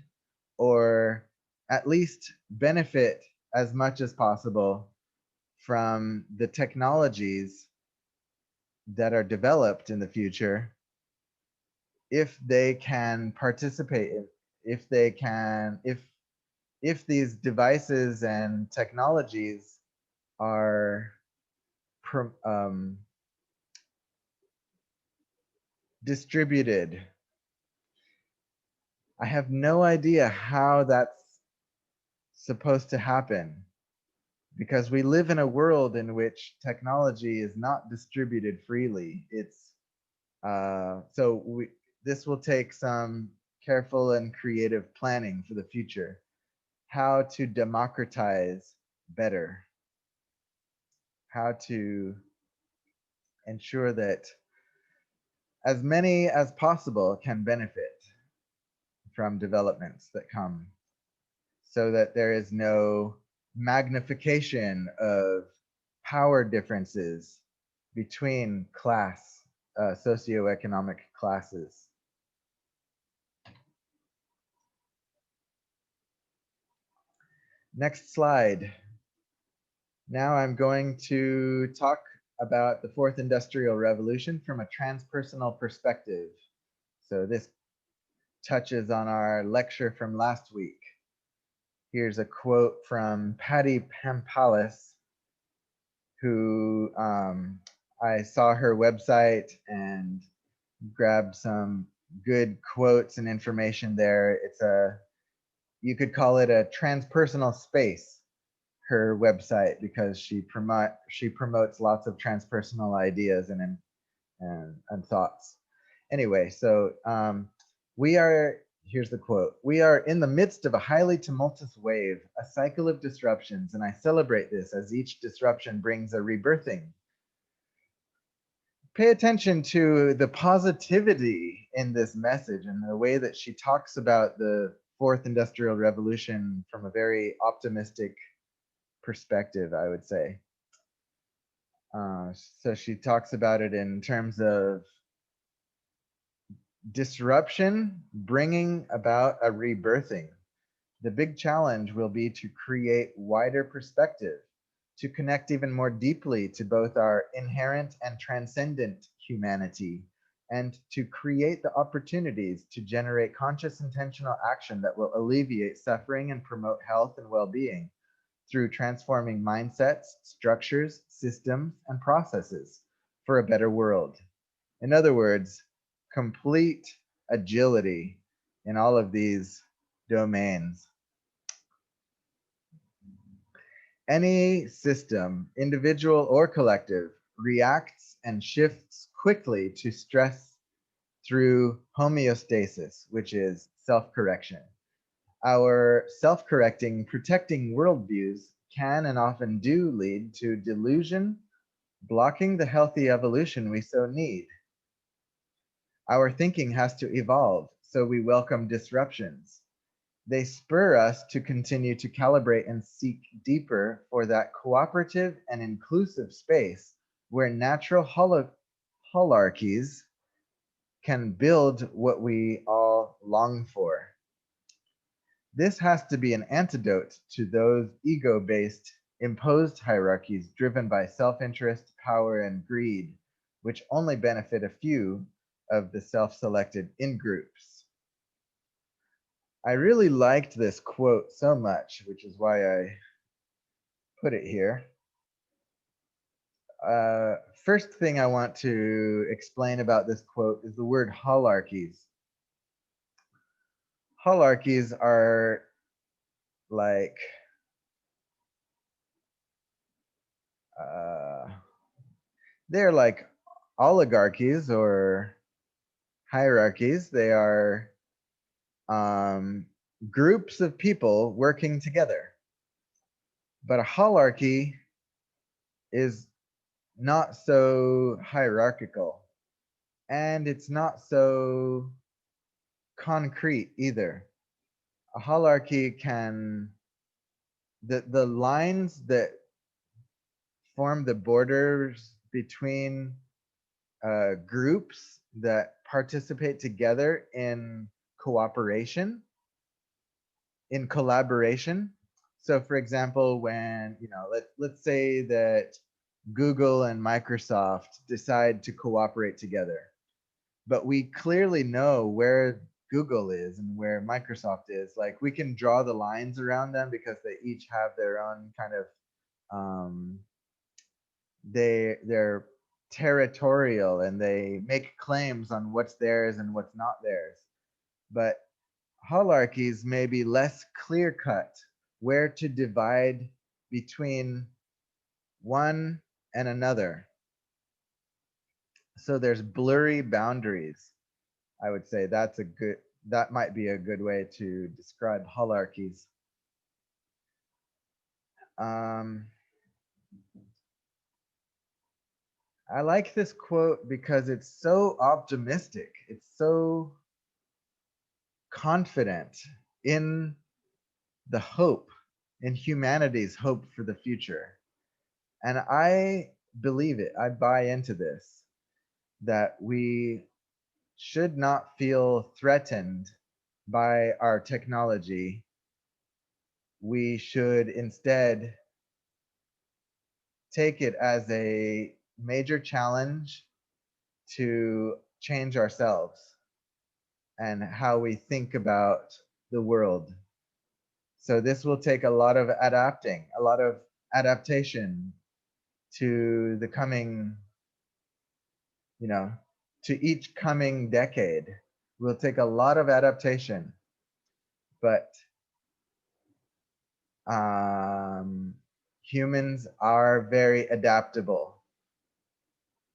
or at least benefit as much as possible from the technologies that are developed in the future, if they can participate in, if these devices and technologies are distributed. I have no idea how that's supposed to happen, because we live in a world in which technology is not distributed freely. It's this will take some careful and creative planning for the future, how to democratize better, how to ensure that as many as possible can benefit from developments that come, so that there is no magnification of power differences between socioeconomic classes. Next slide. Now I'm going to talk about the fourth industrial revolution from a transpersonal perspective. So this touches on our lecture from last week. Here's a quote from Patty Pampalis, who I saw her website and grabbed some good quotes and information there. You could call it a transpersonal space, her website, because she promotes lots of transpersonal ideas and thoughts. Anyway, so here's the quote. We are in the midst of a highly tumultuous wave, a cycle of disruptions, and I celebrate this as each disruption brings a rebirthing. Pay attention to the positivity in this message and the way that she talks about the fourth industrial revolution from a very optimistic perspective, I would say. So she talks about it in terms of disruption bringing about a rebirthing. The big challenge will be to create wider perspective, to connect even more deeply to both our inherent and transcendent humanity, and to create the opportunities to generate conscious intentional action that will alleviate suffering and promote health and well-being through transforming mindsets, structures, systems, and processes for a better world. In other words, complete agility in all of these domains. Any system, individual or collective, reacts and shifts quickly to stress through homeostasis, which is self correction. Our self correcting, protecting worldviews can and often do lead to delusion, blocking the healthy evolution we so need. Our thinking has to evolve, so we welcome disruptions. They spur us to continue to calibrate and seek deeper for that cooperative and inclusive space where natural hierarchies can build what we all long for. This has to be an antidote to those ego based, imposed hierarchies driven by self interest, power, and greed, which only benefit a few of the self selected in groups. I really liked this quote so much, which is why I put it here. First thing I want to explain about this quote is the word holarchies. Holarchies are like uh, they're like oligarchies or hierarchies. They are um, groups of people working together. But a holarchy is not so hierarchical, and it's not so concrete either. A holarchy can the lines that form the borders between groups that participate together in cooperation, in collaboration. So, for example, when let's say that Google and Microsoft decide to cooperate together, but we clearly know where Google is and where Microsoft is. Like we can draw the lines around them because they each have their own kind of um, they're territorial and they make claims on what's theirs and what's not theirs. But hierarchies may be less clear cut where to divide between one and another. So there's blurry boundaries. I would say that might be a good way to describe hierarchies. Um, I like this quote because it's so optimistic. It's so confident in the hope, in humanity's hope for the future. And I believe it. I buy into this, that we should not feel threatened by our technology. We should instead take it as a major challenge to change ourselves and how we think about the world. So this will take a lot of adapting, a lot of adaptation to the coming, you know, to each coming decade. Will take a lot of adaptation, but um, humans are very adaptable.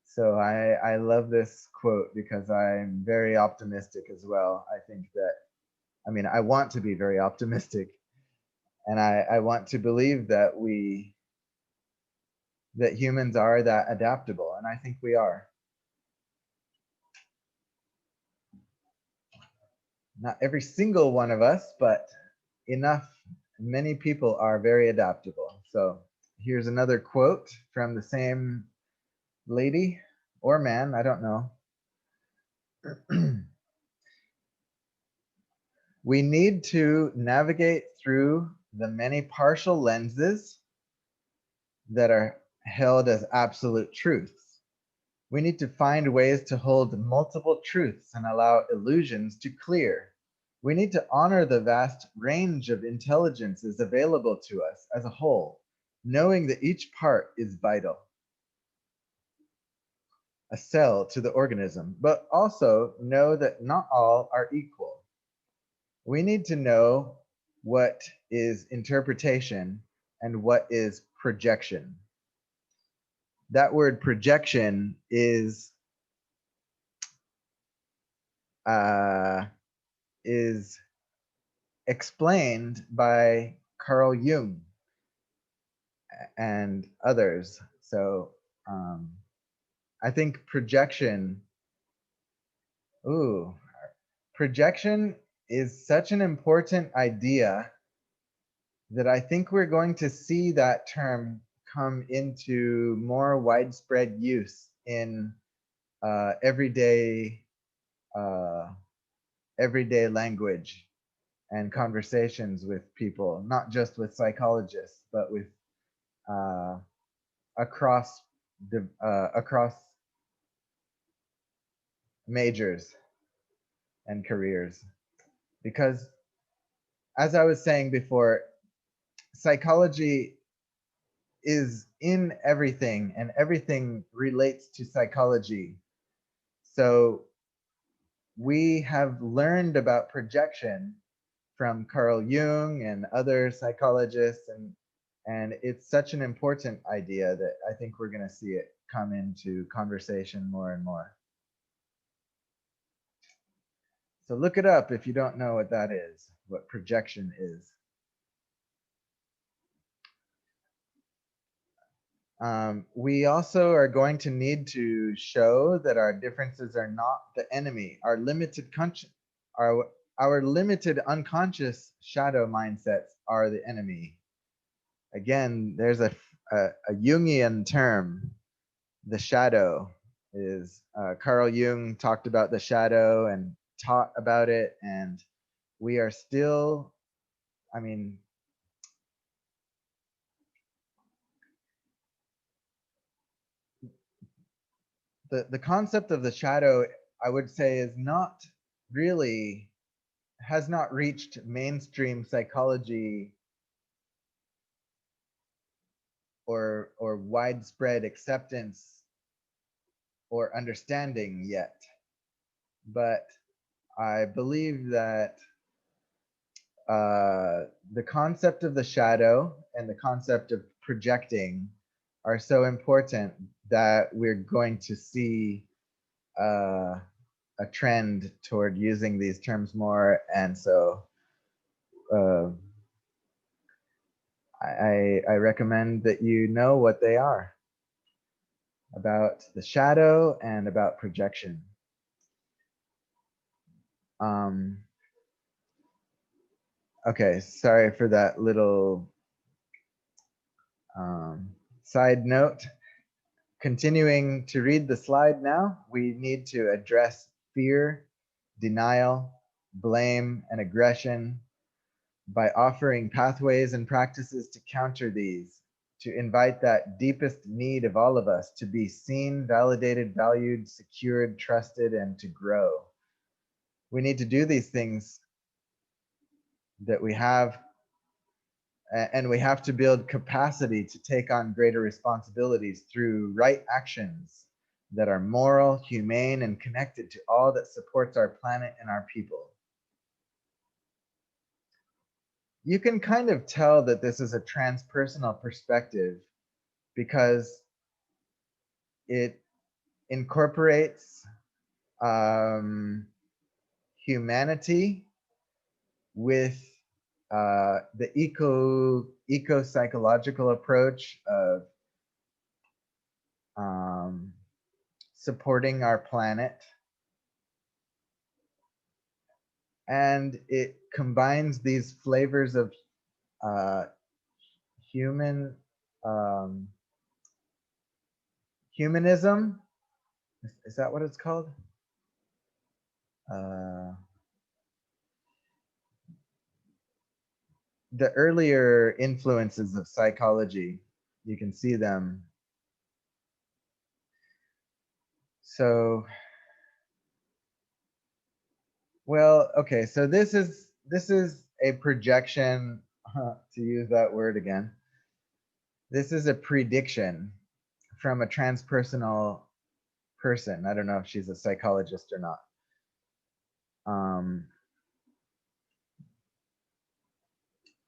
So I love this quote because I'm very optimistic as well. I think that, I mean, I want to be very optimistic, and I want to believe that that humans are that adaptable, and I think we are. Not every single one of us, but enough, many people are very adaptable. So here's another quote from the same lady or man, I don't know. We need to navigate through the many partial lenses that are held as absolute truths. We need to find ways to hold multiple truths and allow illusions to clear. We need to honor the vast range of intelligences available to us as a whole, knowing that each part is vital, a cell to the organism, but also know that not all are equal. We need to know what is interpretation and what is projection. That word projection uh, is explained by Carl Jung and others. So I think ooh, projection is such an important idea that I think we're going to see that term come into more widespread use in everyday uh, everyday language and conversations with people, not just with psychologists, but with uh, across across majors and careers. Because as I was saying before, psychology is in everything and everything relates to psychology. So we have learned about projection from Carl Jung and other psychologists, and it's such an important idea that I think we're going to see it come into conversation more and more. So look it up if you don't know what that is, what projection is. We also are going to need to show that our differences are not the enemy. Our our limited unconscious shadow mindsets are the enemy. Again, there's a Jungian term. The shadow is Carl Jung talked about the shadow and taught about it, and we are still, I mean, the concept of the shadow, I would say, is not really, has not reached mainstream psychology or widespread acceptance or understanding yet. But I believe that the concept of the shadow and the concept of projecting are so important that we're going to see a trend toward using these terms more. And so uh, I recommend that you know what they are about the shadow and about projection. Okay, sorry for that little side note. Continuing to read the slide now, we need to address fear, denial, blame, and aggression by offering pathways and practices to counter these, to invite that deepest need of all of us to be seen, validated, valued, secured, trusted, and to grow. We need to do these things that we have, and we have to build capacity to take on greater responsibilities through right actions that are moral, humane, and connected to all that supports our planet and our people. You can kind of tell that this is a transpersonal perspective because it incorporates humanity with the eco psychological approach of supporting our planet, and it combines these flavors of uh, human humanism. Is that what it's called? the earlier influences of psychology. You can see them. So, well, okay, so this is a projection, to use that word again. This is a prediction from a transpersonal person. I don't know if she's a psychologist or not.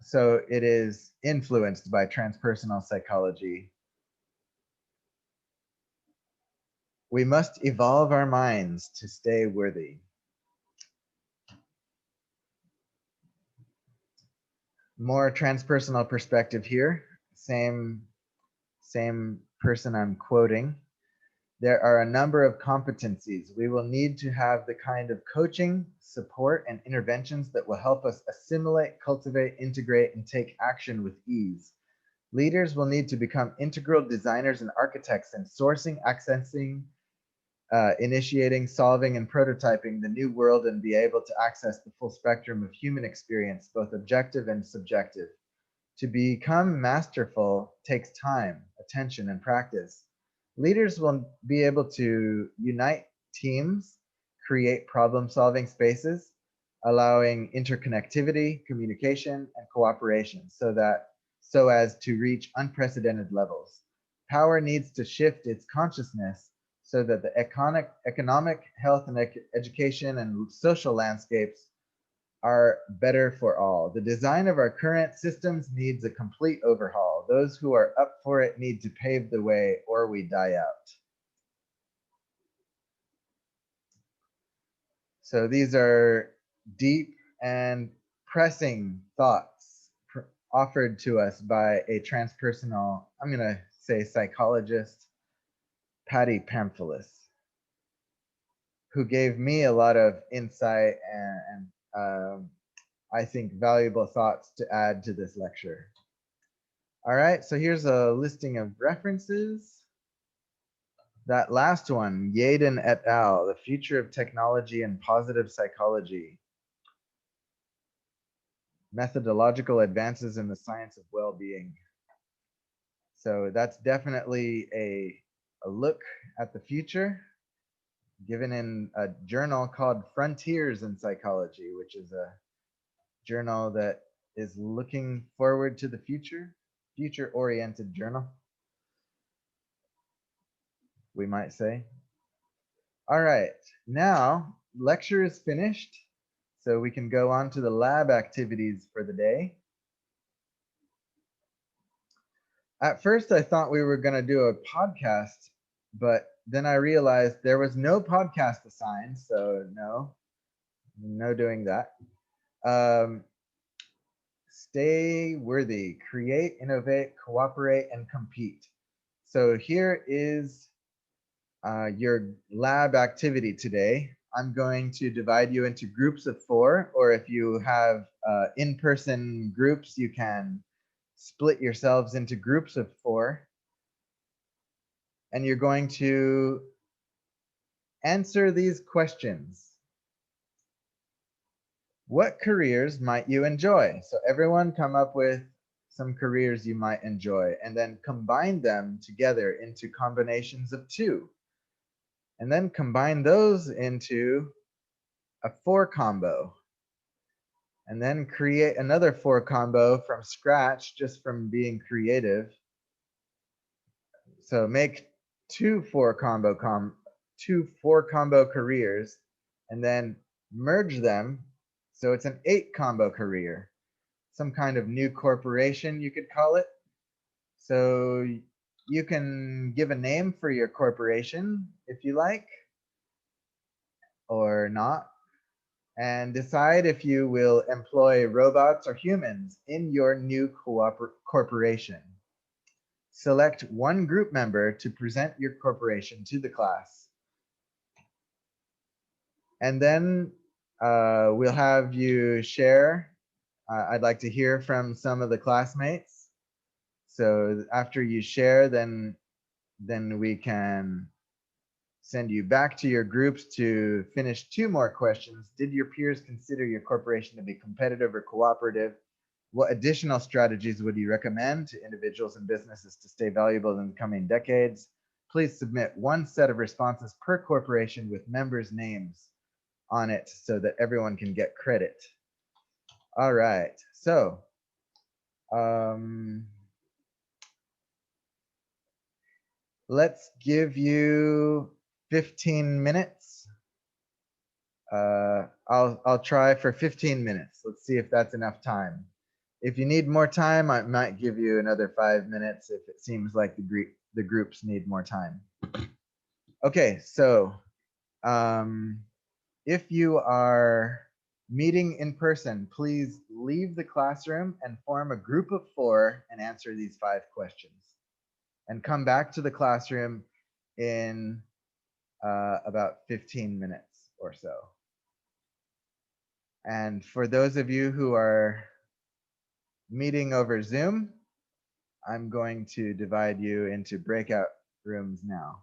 So it is influenced by transpersonal psychology. We must evolve our minds to stay worthy. More transpersonal perspective here. Same person I'm quoting. There are a number of competencies. We will need to have the kind of coaching, support, and interventions that will help us assimilate, cultivate, integrate, and take action with ease. Leaders will need to become integral designers and architects in sourcing, accessing, initiating, solving, and prototyping the new world, and be able to access the full spectrum of human experience, both objective and subjective. To become masterful takes time, attention, and practice. Leaders will be able to unite teams, create problem-solving spaces, allowing interconnectivity, communication, and cooperation so as to reach unprecedented levels. Power needs to shift its consciousness so that the economic, health, and education and social landscapes are better for all. The design of our current systems needs a complete overhaul. Those who are up for it need to pave the way, or we die out. So these are deep and pressing thoughts offered to us by a transpersonal, I'm going to say psychologist, Patty Pamphilus, who gave me a lot of insight and I think valuable thoughts to add to this lecture. All right, so here's a listing of references. That last one, Yaden et al., The Future of Technology and Positive Psychology. Methodological Advances in the Science of Well-Being. So that's definitely a look at the future, given in a journal called Frontiers in Psychology, which is a journal that is looking forward to the future, future-oriented journal, we might say. All right, now lecture is finished, so we can go on to the lab activities for the day. At first, I thought we were going to do a podcast, but then I realized there was no podcast assigned, so no doing that. Stay worthy, create, innovate, cooperate, and compete. So here is your lab activity today. I'm going to divide you into groups of 4, or if you have in-person groups, you can split yourselves into groups of 4. And you're going to answer these questions. What careers might you enjoy? So everyone come up with some careers you might enjoy, and then combine them together into combinations of 2. And then combine those into a 4 combo. And then create another 4 combo from scratch, just from being creative. So make 2 4 combo careers, and then merge them so it's an 8 combo career. Some kind of new corporation, you could call it. So you can give a name for your corporation if you like, or not, and decide if you will employ robots or humans in your new corporation. Select one group member to present your corporation to the class. And then we'll have you share. I'd like to hear from some of the classmates. So after you share, then we can send you back to your groups to finish 2 more questions. Did your peers consider your corporation to be competitive or cooperative? What additional strategies would you recommend to individuals and businesses to stay valuable in the coming decades? Please submit one set of responses per corporation with members' names on it so that everyone can get credit. All right, so let's give you 15 minutes. I'll try for 15 minutes. Let's see if that's enough time. If you need more time, I might give you another 5 minutes if it seems like the groups need more time. Okay, so if you are meeting in person, please leave the classroom and form a group of 4 and answer these 5 questions. And come back to the classroom in about 15 minutes or so. And for those of you who are meeting over Zoom, I'm going to divide you into breakout rooms now.